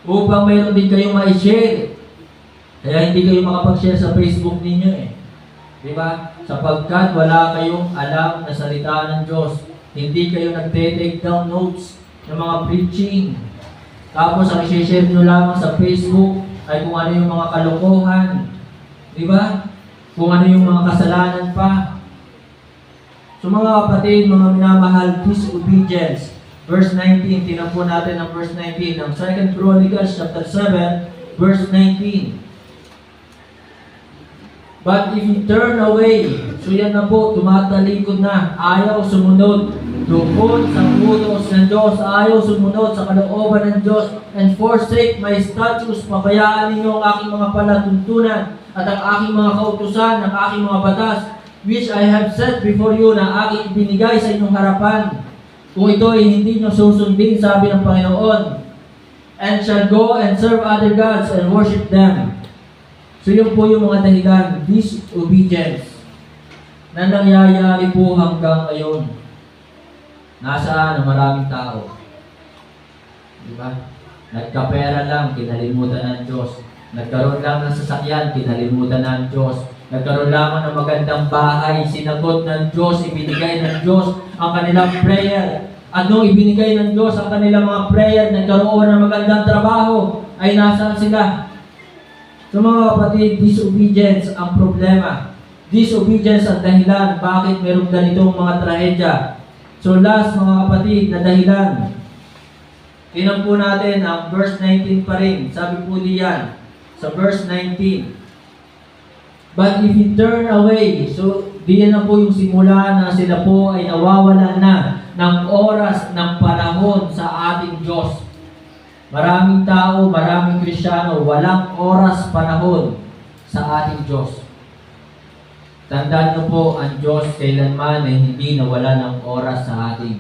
Upang mayroon din kayong ma-share. Kaya hindi kayo makapag-share sa Facebook ninyo Diba? Sapagkat wala kayong alam na salita ng Diyos. Hindi kayo nagte-take down notes ng mga preaching. Tapos ang i-share nyo lamang sa Facebook ay kung ano yung mga kalokohan. Diba? Kung ano yung mga kasalanan pa. So mga kapatid, mga minamahal, disobedience. Verse 19, tinan po natin ang verse 19 ng 2 Chronicles chapter 7, verse 19. But if you turn away, so yan na po, tumatalikod na, ayaw sumunod doon sa utos ng Diyos, ayaw sumunod sa kalooban ng Diyos, and forsake my statutes, pabayaan ninyo ang aking mga palatuntunan at ang aking mga kautusan, ang aking mga batas, which I have set before you, na aking ibinigay sa inyong harapan. Kung ito ay hindi nyo susundin, sabi ng Panginoon, and shall go and serve other gods and worship them. So yun po yung mga dahilan, disobedience, na nangyayari po hanggang ngayon. Nasaan ang maraming tao? Diba? Nagkapera lang, kinalimutan ng Diyos. Nagkaroon lang ng sasakyan, kinalimutan ng Diyos. Nagkaroon lamang ng magandang bahay, sinagot ng Diyos, ibinigay ng Diyos ang kanilang prayer. At nung ibinigay ng Diyos ang kanilang mga prayer, nagkaroon ng magandang trabaho, ay nasaan sila? So mga kapatid, disobedience ang problema. Disobedience ang dahilan bakit mayroong ganitong mga trahedya. So last mga kapatid na dahilan, tinan po natin ang verse 19 pa rin. Sabi po diyan sa verse 19. But if you turn away, so diyan na po yung simula na sila po ay nawawalan na ng oras, ng panahon sa ating Diyos. Maraming tao, maraming Kristiyano, walang oras, panahon sa ating Diyos. Tandaan niyo po, ang Diyos kailanman ay hindi nawala ng oras sa atin.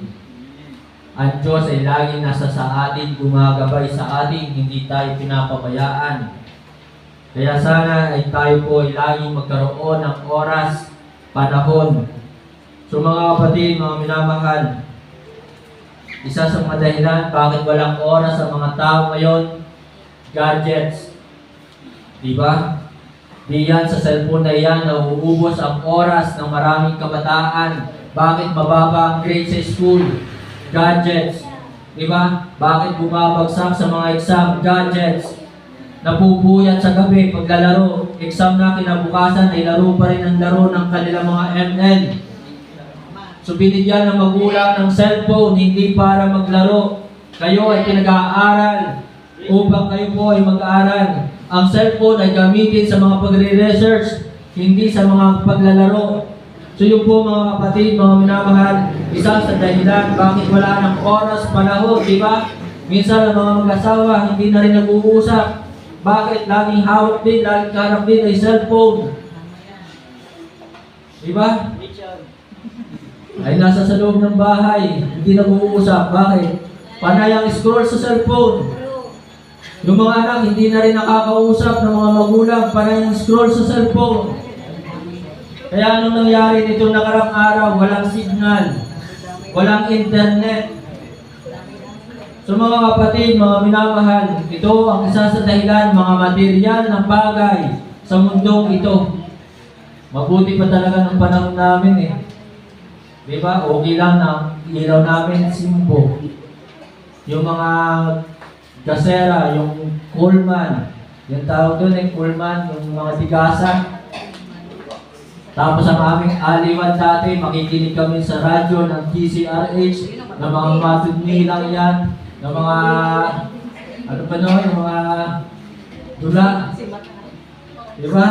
Ang Diyos ay laging nasa sa atin, gumagabay sa atin, hindi tayo pinapabayaan. Kaya sana ay tayo po ay laging magkaroon ng oras, panahon. So mga kapatid, mga minamahal, isa sa mga dahilan bakit walang oras sa mga tao ngayon, gadgets. Diba? Diyan sa cellphone na yan, nauubos ang oras ng maraming kabataan. Bakit mababa ang grade sa school? Gadgets. Diba? Bakit bumabagsak sa mga exam? Gadgets. Napupuyat sa gabi, paglalaro. Exam na kinabukasan ay laro pa rin ang laro ng kanilang mga ML. So binigyan ng magulang ng cellphone, hindi para maglaro. Kayo ay pinag-aaral upang kayo po ay mag-aaral. Ang cellphone ay gamitin sa mga pagre-research, hindi sa mga paglalaro. So yun po mga kapatid, mga minamahal, isa sa dahilan bakit wala ng oras, panahon, di ba? Minsan ang mga mag-asawa hindi na rin nag-uusap Bakit? Laging hawak din, laging karap din ay cellphone. Diba? Ay nasa sa loob ng bahay, hindi nag-uusap. Bakit? Panay ang scroll sa cellphone. Yung mga anak, hindi na rin nakakausap ng mga magulang, panay ang scroll sa cellphone. Kaya anong nangyari nitong nakarang araw? Walang signal, walang internet. So mga kapatid, mga minamahal, ito ang isa sa dahilan, mga material ng bagay sa mundong ito. Mabuti pa talaga ng panahon namin eh. Di ba? Okay lang na ilaw namin simbo. Yung mga gasera, yung Coleman, yung tawag doon eh, Coleman, yung mga tigasan. Tapos ang aming aliwan dati, makikinig kami sa radyo ng TCRH, ng mga matudni lang yan, ng mga, ano pa no, yung mga dula. Di ba?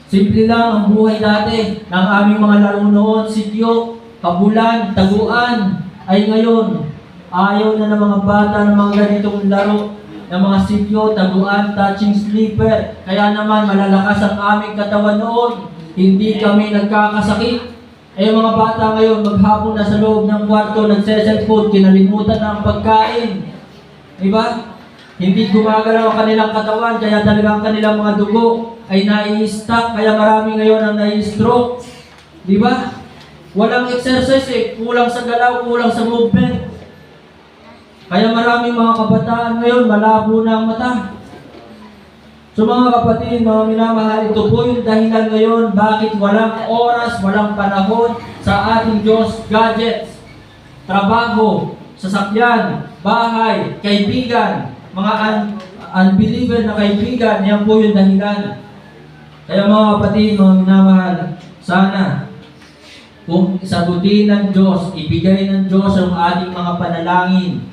Simple lang ang buhay dati ng aming mga laro noon, sityo, kabulan, taguan, ay ngayon, ayaw na ng mga bata ng mga ganitong laro, ng mga sityo, taguan, touching sleeper. Kaya naman malalakas ang aming katawan noon, hindi kami nagkakasakit. Eh mga bata ngayon, maghapon na sa loob ng kwarto, nagse-cellphone, kinalimutan na ang pagkain. Diba? Hindi gumagalaw ang kanilang katawan, kaya talaga ang kanilang mga dugo ay nai-stuck, kaya marami ngayon ang nai-stroke. Diba? Walang exercise eh, kulang sa galaw, kulang sa movement. Kaya maraming mga kabataan ngayon, malabo na ang mata. So mga kapatid, mga minamahal, ito po yung dahilan ngayon bakit walang oras, walang panahon sa ating Diyos, gadgets, trabaho, sasakyan, bahay, kaibigan, mga unbeliever na kaibigan, yan po yung dahilan. Kaya mga kapatid, mga minamahal, sana kung sagutin ng Diyos, ibigay ng Diyos ang ating mga panalangin,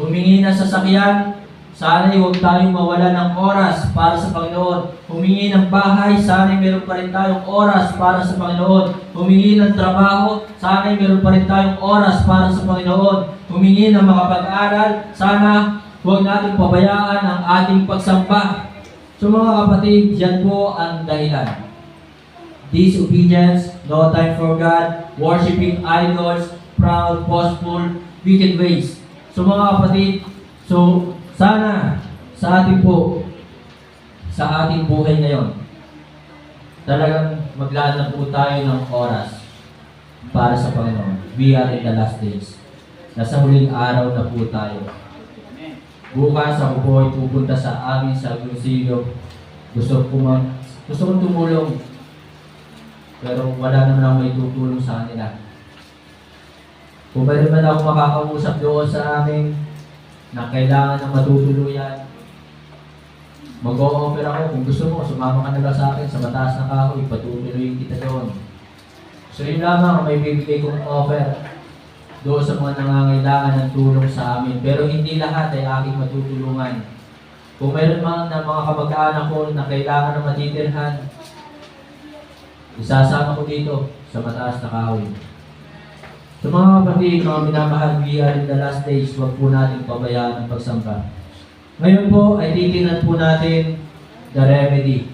humingi ng sasakyan, sana huwag tayong mawala ng oras para sa Panginoon. Humingi ng bahay, sana meron pa rin tayong oras para sa Panginoon. Humingi ng trabaho, sana meron pa rin tayong oras para sa Panginoon. Humingi ng mga pag-aaral, sana huwag natin pabayaan ang ating pagsamba. So mga kapatid, yan po ang dahilan. Disobedience, no time for God, worshiping idols, proud, boastful, wicked ways. So mga kapatid, sana sa ating buhay ngayon, talagang maglaan na po tayo ng oras para sa Panginoon. We are in the last days. Nasa huling araw na po tayo. Bukas ako po ay pupunta sa amin sa Agoncillo. Gusto kong tumulong. Pero wala naman ako may tutulong sa kanila. Kung meron man ako makakausap doon sa amin na kailangan ng matutuluyan, mag-o-offer ako. Kung gusto mo, sumama ka na lang sa akin sa mataas na kahoy, patutuloyin kita doon. So yun lamang may bibigay kong offer doon sa mga nangangailangan ng tulong sa amin. Pero hindi lahat ay aking matutulungan. Kung mayroon man na mga kamag-anak ko na kailangan ng matitirhan, isasama ko dito sa mataas na kahoy. So mga kapatid, mga minamahal, we are in the last days, huwag po natin pabayaan ang pagsamba. Ngayon po ay titingnan po natin the remedy.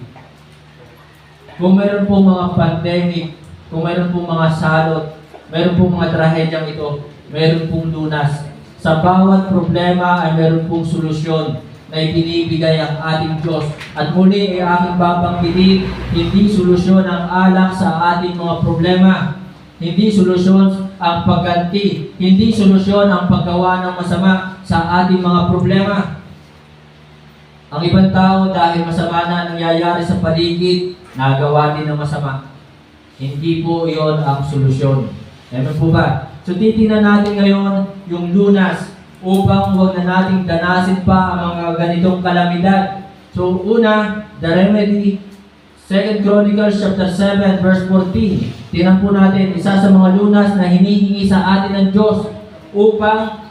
Kung mayroon po mga pandemic, kung mayroon po mga salot, mayroon po mga trahedyang ito, mayroon pong lunas. Sa bawat problema ay mayroon pong solusyon na ibinibigay ang ating Diyos. At muli ay aking babanggitin, hindi solusyon ang alak sa ating mga problema. Hindi solusyon ang pagganti. Hindi solusyon ang paggawa ng masama sa ating mga problema. Ang ibang tao dahil masama na nangyayari sa paligid, nagawa din ng masama. Hindi po iyon ang solusyon. Amen po ba? So titingnan natin ngayon yung lunas upang huwag na nating danasin pa ang mga ganitong kalamidad. So una, the remedy, 2 Chronicles chapter 7 verse 14. Tingnan po natin, isa sa mga lunas na hinihingi sa atin ng Diyos upang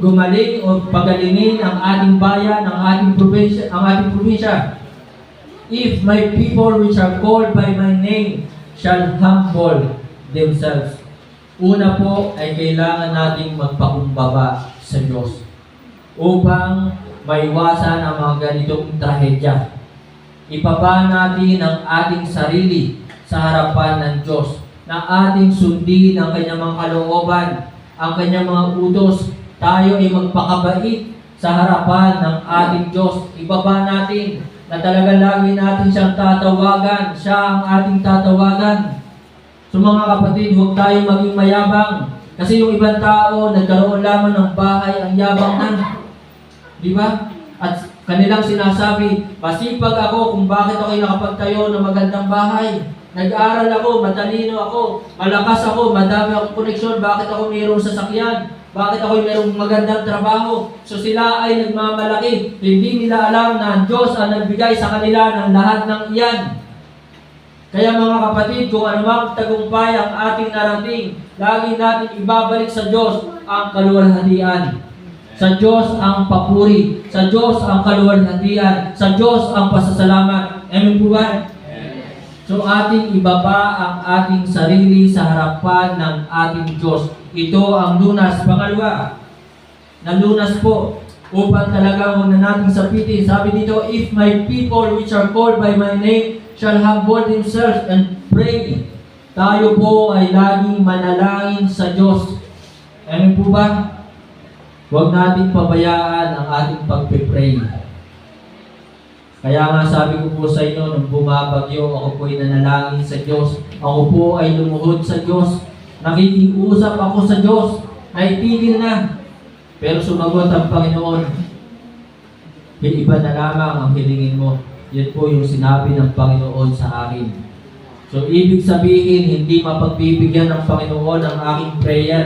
gumaling o pagalingin ang ating bayan, ang ating probinsya. If my people which are called by my name shall humble themselves. Una po ay kailangan nating magpakumbaba sa Diyos upang maiwasan ang mga ganitong trahedya. Ibaba natin ang ating sarili sa harapan ng Diyos, na ating sundin ang kanyang mga kalooban, ang kanyang mga utos. Tayo ay magpakabait sa harapan ng ating Diyos. Ibaba natin na talaga lagi natin siyang tatawagan. Siya ang ating tatawagan. So mga kapatid, huwag tayo maging mayabang. Kasi yung ibang tao, nagkaroon lamang ng bahay, ang yabang na. Di ba? At kanilang sinasabi, masipag ako kung bakit ako'y nakapagtayo ng magandang bahay. Nag-aaral ako, matalino ako, malakas ako, madami akong koneksyon, bakit ako mayroong sasakyan? Bakit ako mayroong magandang trabaho? So sila ay nagmamalaki. Hindi nila alam na ang Diyos ang nagbigay sa kanila ng lahat ng iyan. Kaya mga kapatid, kung anumang tagumpay ang ating narating, lagi natin ibabalik sa Diyos ang kaluwalhatian. Sa Diyos ang papuri, sa Diyos ang kaluwalhatian, sa Diyos ang pasasalamat. Amen po ba? So ating ibaba ang ating sarili sa harapan ng ating Diyos. Ito ang lunas. Pangalawa, na lunas po upang talaga muna natin sapitin. Sabi dito, if my people which are called by my name shall humble themselves and pray. Tayo po ay laging manalangin sa Diyos. Amen po ba? Huwag natin pabayaan ang ating pagpe-pray. Kaya nga sabi ko po sa inyo, nung bumabagyo, ako po ay nanalangin sa Diyos. Ako po ay lumuhod sa Diyos. Nakikiusap ako sa Diyos. Naitigil na. Pero sumagot ang Panginoon. Iba na lamang ang hilingin mo. Yan po yung sinabi ng Panginoon sa akin. So ibig sabihin, hindi mapagbibigyan ng Panginoon ang aking prayer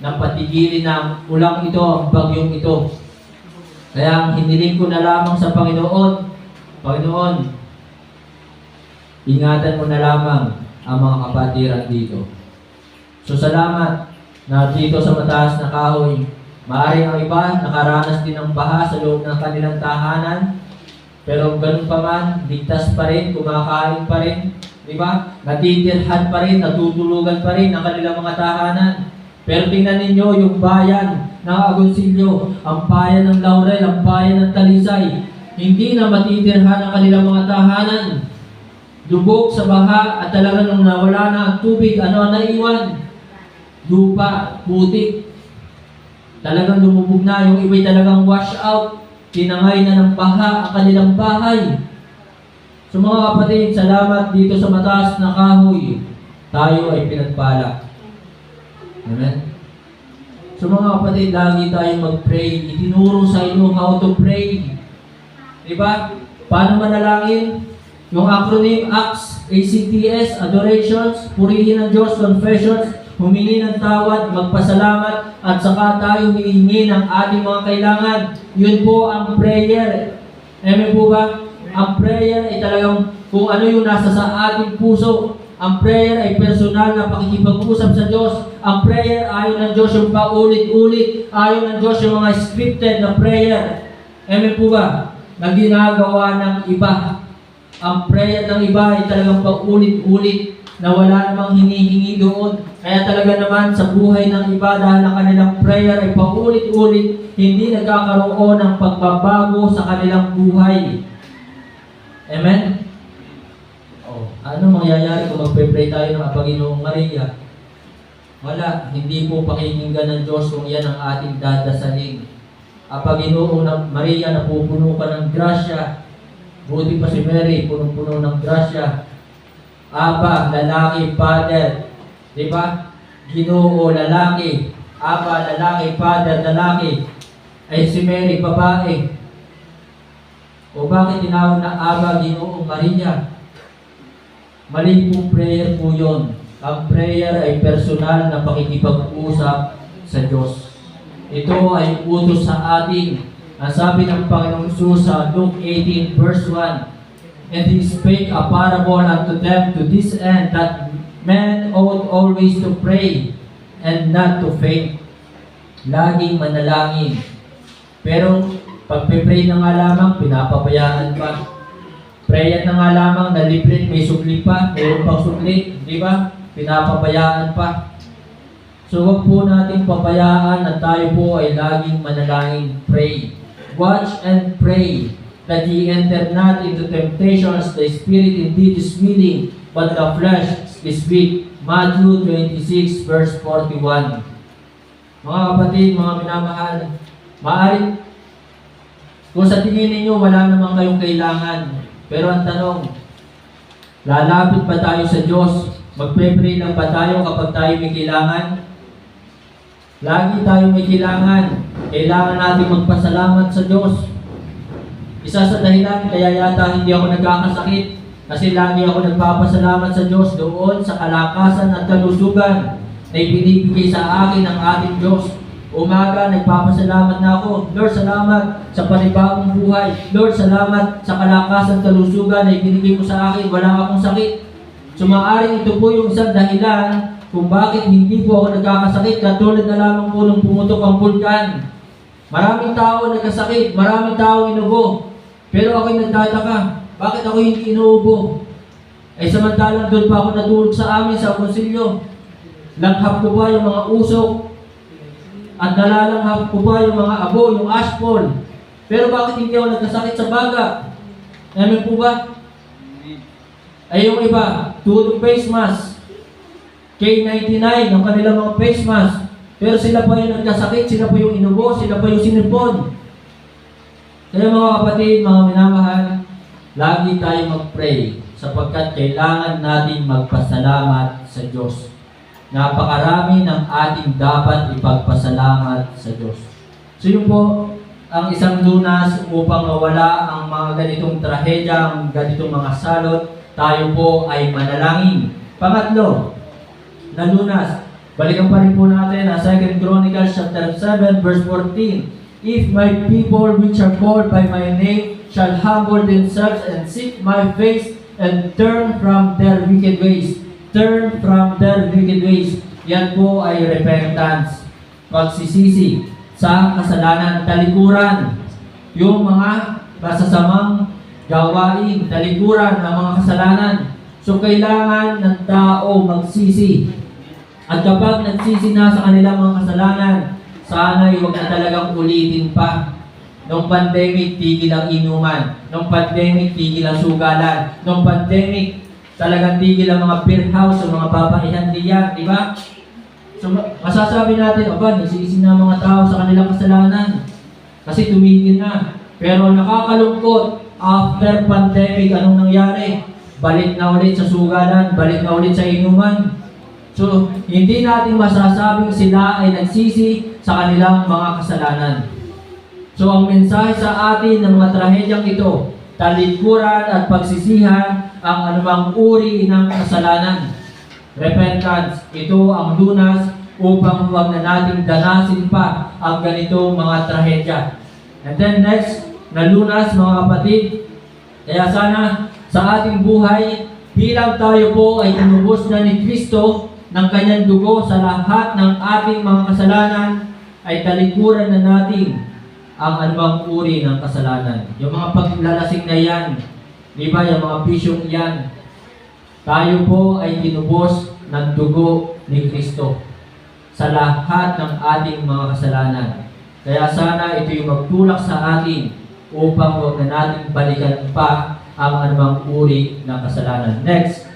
na patigilin ng ulang ito, ang bagyong ito. Kaya ang hiniling ko na lamang sa Panginoon, Panginoon, ingatan mo na lamang ang mga kapatiran dito. So salamat na dito sa mataas na kahoy, maaaring ang iba nakaranas din ng baha sa loob ng kanilang tahanan, pero ganun pa man, ligtas pa rin, kumakain pa rin, di ba? Natitirhan pa rin, natutulugan pa rin ang kanilang mga tahanan. Pero tingnan ninyo yung bayan ng Agoncillo, ang bayan ng Laurel, ang bayan ng Talisay, hindi na matitirhan ang kanilang mga tahanan. Lubog sa baha at talaga nung nawala na ang tubig, ano ang naiwan? Lupa, putik. Talagang lumubog na, yung iba'y talagang wash out. Tinangay na ng baha ang kanilang bahay. So mga kapatid, salamat dito sa mataas na kahoy. Tayo ay pinagpala. Amen? So mga kapatid, lagi tayong mag-pray. Itinuro sa inyo how to pray. Diba? Paano manalangin? Yung acronym ACTS, ACTS, Adorations, Purihin ng Diyos, Confessions, humingi ng tawad, magpasalamat, at saka tayo hihingi ng ating mga kailangan. Yun po ang prayer. Amen po ba? Ang prayer ay talagang kung ano yung nasa sa ating puso. Ang prayer ay personal na pakikipag-usap sa Diyos. Ang prayer, ayaw ng Diyos yung paulit-ulit. Ayaw ng Diyos yung mga scripted na prayer. Amen po ba? Na ginagawa ng iba. Ang prayer ng iba ay talagang paulit-ulit na wala namang hinihingi doon. Kaya talaga naman sa buhay ng iba dahil ang kanilang prayer ay paulit-ulit, hindi nagkakaroon ng pagbabago sa kanilang buhay. Amen? Ano mangyayari kung magpe-pray tayo ng Panginoong Maria? Wala, hindi po pakikinggan ng Diyos kung yan ang ating dadasalin. Panginoong Maria, napupuno ka ng grasya. Buti pa si Mary, punong-puno ng grasya. Aba, lalaki, Father. Diba? Ginoo, lalaki. Aba, lalaki, Father, lalaki. Ay si Mary, babae. O bakit tinawag na Aba, Ginoo, Maria? Mali pong prayer po yun. Ang prayer ay personal na pakikipag-usap sa Diyos. Ito ay utos sa atin. Ang sabi ng Panginoong Jesus sa Luke 18 verse 1, and He spake a parable unto them to this end, that men ought always to pray and not to faint. Laging manalangin. Pero pagpe-pray na nga lamang, pinapabayaan pa. Prayer na nga lamang, naliplit, may sukli pa, mayroon pang sukli, di ba? Pinapabayaan pa. So huwag po natin pabayaan na tayo po ay laging manalangin, pray. Watch and pray that ye enter not into temptations. The spirit indeed is willing, but the flesh is weak. Matthew 26 verse 41. Mga kapatid, mga minamahal, maaari kung sa tingin ninyo wala namang kayong kailangan, pero ang tanong, lalapit ba tayo sa Diyos? Magpe-pray lang ba tayo kapag tayo may kailangan? Lagi tayo may kailangan. Kailangan natin magpasalamat sa Diyos. Isa sa dahilan kaya yata hindi ako nagkakasakit kasi lagi ako nagpapasalamat sa Diyos doon sa kalakasan at kalusugan na ibinibigay sa akin ng ating Diyos. Umaga, nagpapasalamat na ako. Lord, salamat sa panibagong buhay. Lord, salamat sa kalakasan at kalusugan na ibinigay mo sa akin. Wala akong sakit. So maaaring ito po yung isang dahilan kung bakit hindi po ako nagkakasakit. Katulad na lamang po nung pumutok ang bulkan. Maraming tao nagkasakit, maraming tao inubo. Pero ako'y nagtataka, bakit ako hindi inuubo? Ay samantalang doon pa ako natulog sa amin sa konsilyo. Langhap ko pa yung mga usok. At nalalanghap ko pa yung mga abo, yung ashfall. Pero bakit hindi ako nagkasakit sa baga? Amin po ba? Ay yung iba, tulog face mask. K99 ang kanilang mga face mask. Pero sila pa yung nagkasakit, sila pa yung inubo, sila pa yung sinipon. Kaya mga kapatid, mga minamahal, lagi tayo mag-pray sapagkat kailangan natin magpasalamat sa Diyos. Napakarami ng ating dapat ipagpasalamat sa Diyos. So yun po, ang isang lunas upang mawala ang mga ganitong trahedya, ang ganitong mga salot, tayo po ay manalangin. Pangatlo, na lunas, balikan pa rin po natin ang 2 Chronicles chapter 7 verse 14. If my people which are called by my name shall humble themselves and seek my face and turn from their wicked ways. Turn from their wicked ways. Yan po ay repentance. Pagsisisi sa kasalanan, talikuran. Yung mga masasamang gawain, talikuran ng mga kasalanan. So kailangan ng tao magsisi. At kapag nagsisi na sa kanilang mga kasalanan, sana'y huwag na talagang ulitin pa. Nung pandemic, tigil ang inuman. Nung pandemic, tigil ang sugalan. Nung pandemic, talagang tigil ang mga beer house o mga babaihan diyan, di ba? So, masasabi natin, aba, nagsisi na mga tao sa kanilang kasalanan. Kasi tumigil na. Pero nakakalungkot, after pandemic, anong nangyari? Balik na ulit sa sugalan, balik na ulit sa inuman. So, hindi natin masasabing sila ay nagsisi sa kanilang mga kasalanan. So, ang mensahe sa atin ng mga trahedyang ito, talikuran at pagsisihan ang anumang uri ng kasalanan. Repentance, ito ang lunas upang huwag na nating danasin pa ang ganitong mga trahedya. And then next, na lunas mga kapatid, kaya sana sa ating buhay, bilang tayo po ay tinubos na ni Kristo ng kanyang dugo sa lahat ng ating mga kasalanan, ay talikuran na natin ang anumang uri ng kasalanan. Yung mga paglalasing na yan, di ba, yung mga bisyong yan, tayo po ay tinubos ng dugo ni Kristo sa lahat ng ating mga kasalanan. Kaya sana ito yung magtulak sa atin upang huwag na natin balikan pa ang anumang uri ng kasalanan. Next,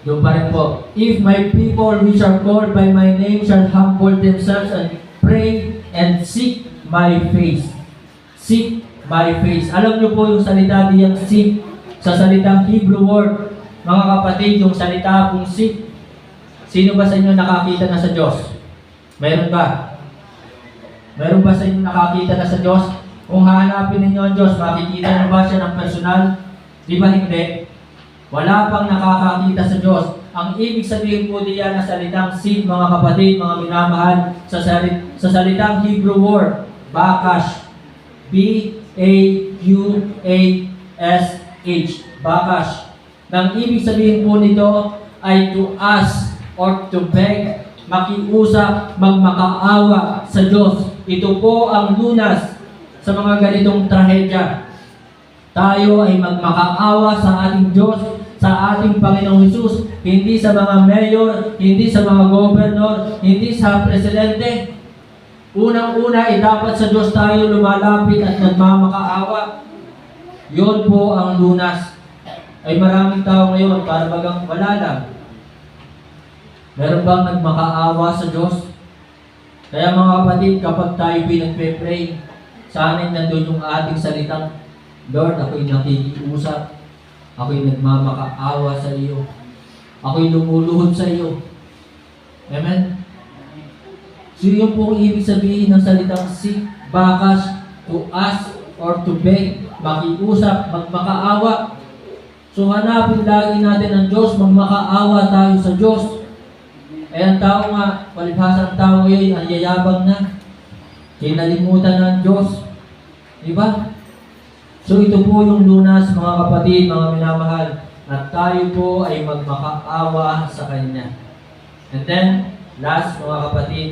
yung pa rin po, if my people which are called by my name shall humble themselves and pray and seek my face. Seek my face. Alam niyo po yung salita diyang seek sa salitang Hebrew word. Mga kapatid, yung salita pong seek, sino ba sa inyo nakakita na sa Diyos? Meron ba? Meron ba sa inyo nakakita na sa Diyos? Kung hahanapin ninyo ang Diyos, makikita niyo ba siya ng personal? Di ba hindi? Wala pang nakakakita sa Diyos. Ang ibig sabihin po diyan na salitang seek, mga kapatid, mga minamahal, sa salitang Hebrew word, bakash. B-A-U-A-S-H. Bakash. Nang ibig sabihin po nito ay to ask or to beg, makiusap, magmakaawa sa Diyos. Ito po ang lunas sa mga ganitong trahedya. Tayo ay magmakaawa sa ating Diyos, sa ating Panginoong Hesus, hindi sa mga mayor, hindi sa mga gobernador, hindi sa presidente. Unang-una ay dapat sa Diyos tayo lumalapit at nagmamakaawa. Yun po ang lunas. Ay maraming tao ngayon, para bagang wala lang. Meron bang nagmakaawa sa Diyos? Kaya mga kapatid, kapag tayo pinagpe-pray, sana nandun yung ating salitang, Lord, ako'y nakikiusap. Ako'y nagmamakaawa sa iyo. Ako'y lumuluhod sa iyo. Amen? So yun po ang ibig sabihin ng salitang seek, bakas, to ask, or to beg, makiusap, magmakaawa. So hanapin lagi natin ang Diyos, magmakaawa tayo sa Diyos. Eh ang tao nga, palibhasa ang tao ngayon, ang yayabang na. Kinalimutan ng Diyos. Diba? So ito po yung lunas, mga kapatid, mga minamahal, at tayo po ay magmakaawa sa Kanya. And then, last, mga kapatid,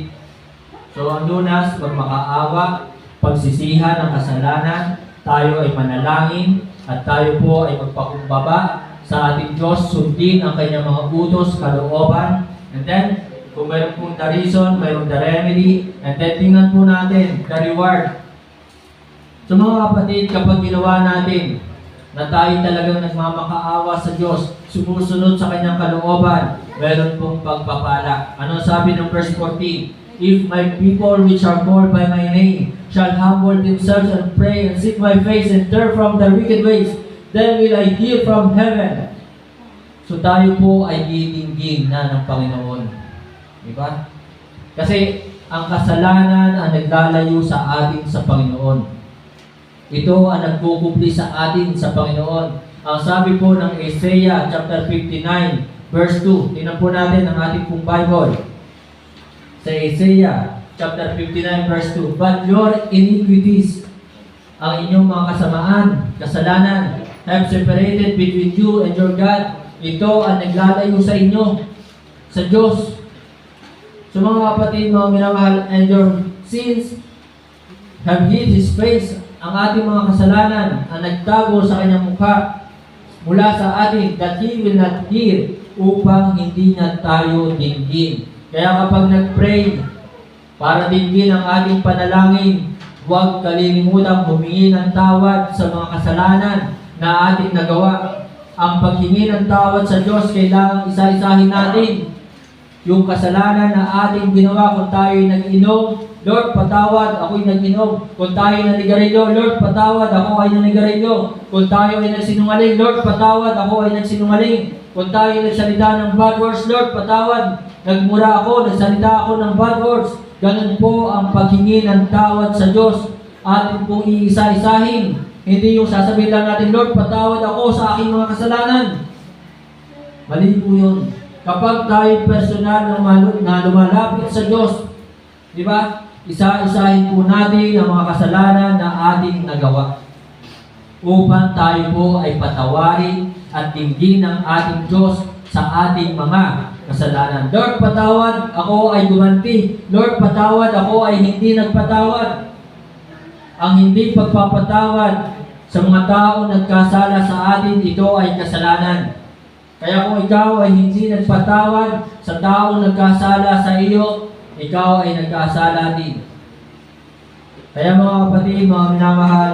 so ang lunas, magmakaawa, pagsisihan ng kasalanan, tayo ay manalangin, at tayo po ay magpakumbaba sa ating Diyos, sundin ang Kanyang mga utos, kalooban. And then, kung mayroon pong the reason, mayroon the remedy, and then tingnan po natin the reward. So mga kapatid, kapag ginawa natin na tayo talagang nagmamakaawa sa Diyos, sumusunod sa Kanyang kalooban, meron pong pagpapala. Ano sabi ng verse 14? If my people which are called by my name shall humble themselves and pray and seek my face and turn from their wicked ways, then will I hear from heaven. So tayo po ay didinggin na ng Panginoon. Diba? Kasi ang kasalanan ang naglalayo sa atin sa Panginoon. Ito ang nagkukupli sa atin sa Panginoon. Ang sabi po ng Isaiah chapter 59 verse 2. Tingnan po natin ang ating pong Bible. Sa Isaiah chapter 59 verse 2. But your iniquities, ang inyong mga kasamaan, kasalanan, have separated between you and your God. Ito ang naglalayo sa inyo, sa Diyos. So mga kapatid, mga minamahal, and your sins have hid His face. Ang ating mga kasalanan ang nagtago sa Kanyang mukha mula sa atin, that He will not hear, upang hindi na tayo dinggin. Kaya kapag nag-pray para dinggin ang ating panalangin, huwag kalilimutang humingi ng tawad sa mga kasalanan na ating nagawa. Ang paghingi ng tawad sa Diyos, kailangang isa-isahin natin yung kasalanan na ating ginawa. Kung tayo'y nag-inom, Lord, patawad, ako'y nag-inom. Kung tayo'y nanigarilyo, Lord, patawad, ako ay nanigarilyo. Kung tayo ay nagsinungaling, Lord, patawad, ako ay nagsinungaling. Kung tayo'y nagsalita ng bad words, Lord, patawad. Nagmura ako, nagsalita ako ng bad words. Ganun po ang paghingi ng tawad sa Diyos. Atin pong iisa-isahin. Hindi yung sasabihin lang natin, Lord, patawad ako sa aking mga kasalanan. Mali po yun. Kapag tayo personal na lumalapit sa Diyos, di ba? Isa-isahin po natin ang mga kasalanan na ating nagawa upang tayo po ay patawarin at dinggin ng ating Diyos sa ating mga kasalanan. Lord, patawad, ako ay gumanti. Lord, patawad, ako ay hindi nagpatawad. Ang hindi pagpapatawad sa mga tao nagkasala sa atin, ito ay kasalanan. Kaya kung ikaw ay hindi nagpatawad sa tao nagkasala sa iyo, ikaw ay nagkasala din. Kaya mga kapatid, mga minamahal,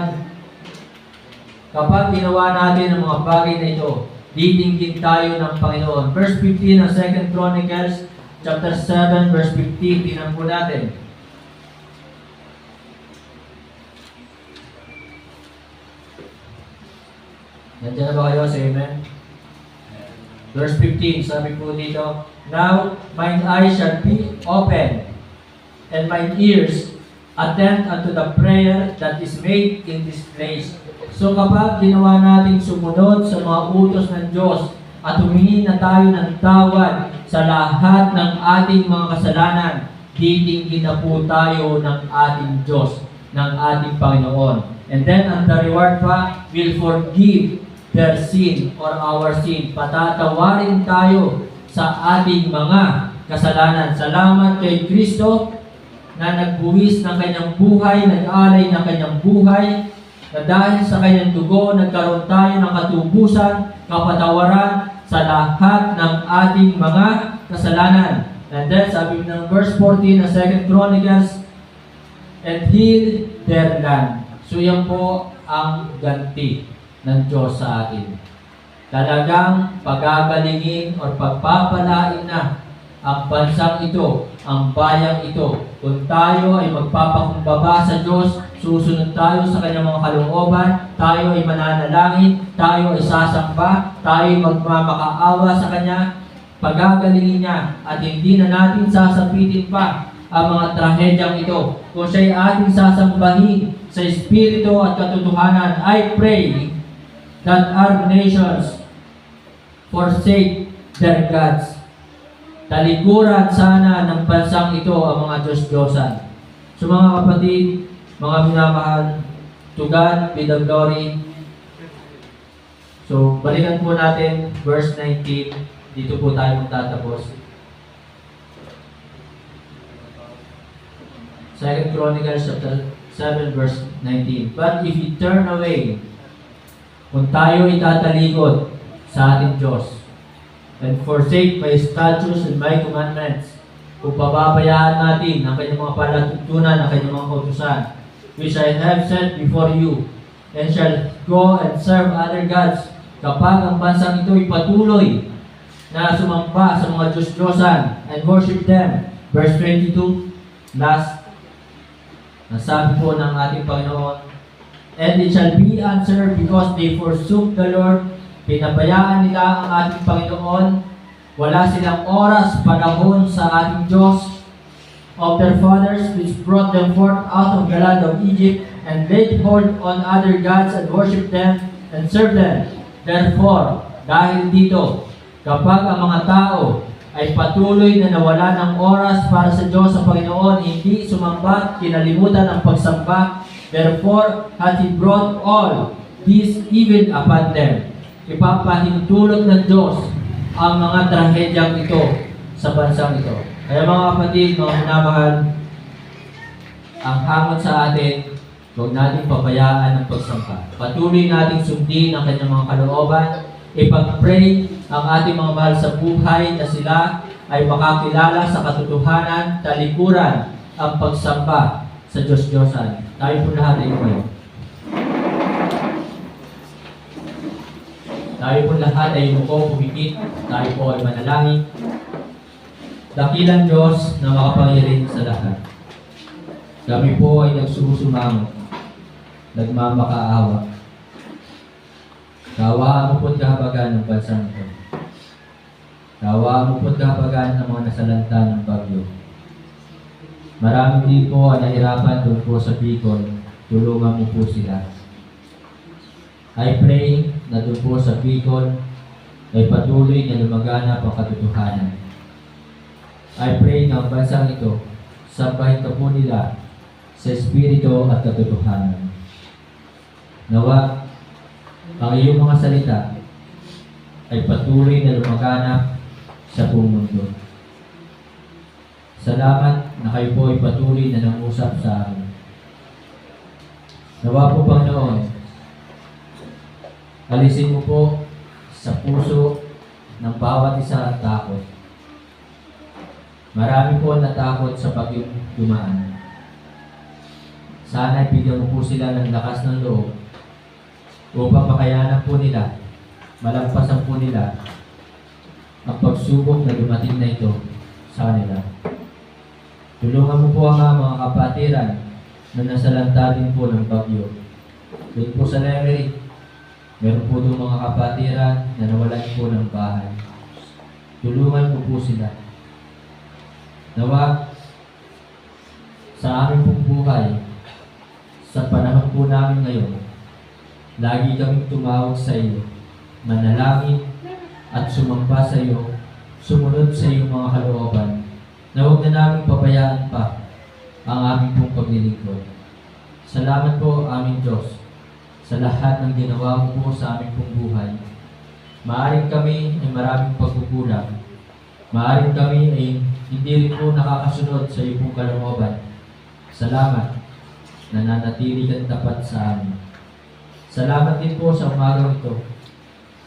kapag ginawa natin ang mga bagay na ito, didinggin tayo ng Panginoon. Verse 15 ng 2 Chronicles, chapter 7, verse 15, tingnan po natin. Nandiyan na ba kayo? Say amen. Verse 15, sabi po dito, Now mine eyes shall be open, and mine ears attend unto the prayer that is made in this place. So kapag ginawa nating sumunod sa mga utos ng Diyos at humingi na tayo ng tawad sa lahat ng ating mga kasalanan, titingin na po tayo ng ating Diyos, ng ating Panginoon. And then ang the reward pa, will forgive their sin or our sin. Patatawarin tayo sa ating mga kasalanan. Salamat kay Kristo na nagbuwis ng kanyang buhay, nag-alay ng kanyang buhay, na dahil sa kanyang dugo, nagkaroon tayo ng katubusan, kapatawaran sa lahat ng ating mga kasalanan. And then, sabi ng verse 14 ng 2 Chronicles and heal their land. So yan po ang ganti ng Diyos sa atin. Talagang pagagalingin o pagpapalain na ang bansang ito, ang bayang ito. Kung tayo ay magpapakumbaba sa Diyos, susunod tayo sa kanyang mga kalooban, tayo ay mananalangin, tayo ay sasamba, tayo ay magmamakaawa sa kanya, pagagalingin niya at hindi na natin sasapitin pa ang mga trahedyang ito. Kung siya'y ating sasambahin sa Espiritu at katotohanan, I pray that our nations forsake their gods. Talikuran sana ng bansang ito ang mga Diyos-Diyosan. So mga kapatid, mga minamahal, to God be the glory. So balikan po natin verse 19. Dito po tayo magtatapos. 2 Chronicles chapter 7 verse 19. But if you turn away, kung tayo ay tatalikod sa ating Diyos, and forsake my statutes and my commandments, kung pababayaan natin ang kanyang mga palatuntunan, ang kanyang mga kautusan, which I have set before you, and shall go and serve other gods, kapag ang bansang ito ay patuloy na sumamba sa mga Diyos-Diyosan and worship them. Verse 22, last, nasabi po ng ating Panginoon, and it shall be answered because they forsook the Lord. Pinabayaan nila ang ating Panginoon. Wala silang oras, panahon sa ating Diyos of their fathers, which brought them forth out of the land of Egypt, and laid hold on other gods, and worship them, and serve them. Therefore, dahil dito, kapag ang mga tao ay patuloy na nawala ng oras para sa Diyos sa Panginoon, hindi sumamba, kinalimutan ang pagsamba, therefore, hath He brought all these even upon them. Ipapahintulot ng Diyos ang mga trahedyang ito sa bansang ito. Kaya mga kapatid, mga minamahal, ang hamon sa atin, huwag natin pabayaan ang pagsamba. Patuloy nating sundin ang kanyang mga kalooban. Ipag-pray ang ating mga mahal sa buhay na sila ay makakilala sa katotohanan, talikuran ang pagsamba sa Diyos-Diyosan. Tayo po lahat ay umayo. Tayo po lahat ay umuko, pumikit. Tayo po ay manalangin. Dakilang Diyos na makapangyarihan sa lahat. Kami po ay nagsusumamo, nagmamakaawa. Kawaan mo po't kahabagan ng bansang ito. Kawaan mo po't kahabagan ng mga nasalanta ng bagyo. Marami din po ang nahirapan doon po sa Bicol. Tulungan mo po sila. I pray na doon po sa Bicol ay patuloy na lumaganap ang katotohanan. I pray na ang bansang ito, sambahin ka po nila sa Espiritu at katotohanan. Nawa, ang iyong mga salita ay patuloy na lumaganap sa buong mundo. Salamat na kayo po ay patuloy na nangusap sa amin. Nawa po, Panginoon, alisin mo po sa puso ng bawat isa ang takot. Marami po natakot sa bagyong dumaan. Sana bigyan mo po sila ng lakas ng loob upang makayanan po nila, malampasan po nila ang pagsubok na dumating na ito sa kanila. Tulungan mo po ang mga kapatiran na nasalanta din po ng bagyo. Doon po sa Lemery, meron po doon mga kapatiran na nawalan po ng bahay. Tulungan mo po sila. Nawa, sa aming pong buhay, sa panahon po namin ngayon, lagi kaming tumawag sa iyo, manalangin at sumamba sa iyo, sumunod sa iyong mga kalooban, na huwag na namin pabayaan pa ang aming pong paglilingkod. Salamat po, aming Diyos, sa lahat ng ginawa mo po sa aming pong buhay. Maaring kami ay maraming pagkukulang. Maaring kami ay hindi rin po nakakasunod sa iyong pong kalooban. Salamat na nanatili kang tapat sa amin. Salamat din po sa umagang ito,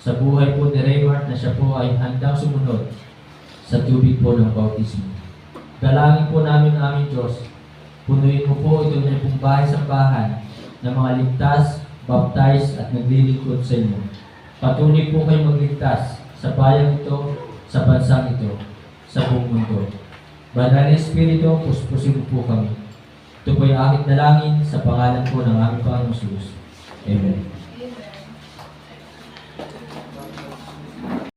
sa buhay po ni Raymart na siya po ay handang sumunod sa tubig po ng bautismo. Dalangin po namin aming Diyos, Punuin mo po ito ng pong bahay-sambahan ng mga ligtas, baptize at naglilingkod sa inyo. Patuloy po kayong magligtas sa bayang ito, sa bansang ito, sa buong mundo. Banal na Espiritu, puspusin mo po kami. Ito po yung aking dalangin sa pangalan po ng aming Panginoong Jesus. Amen.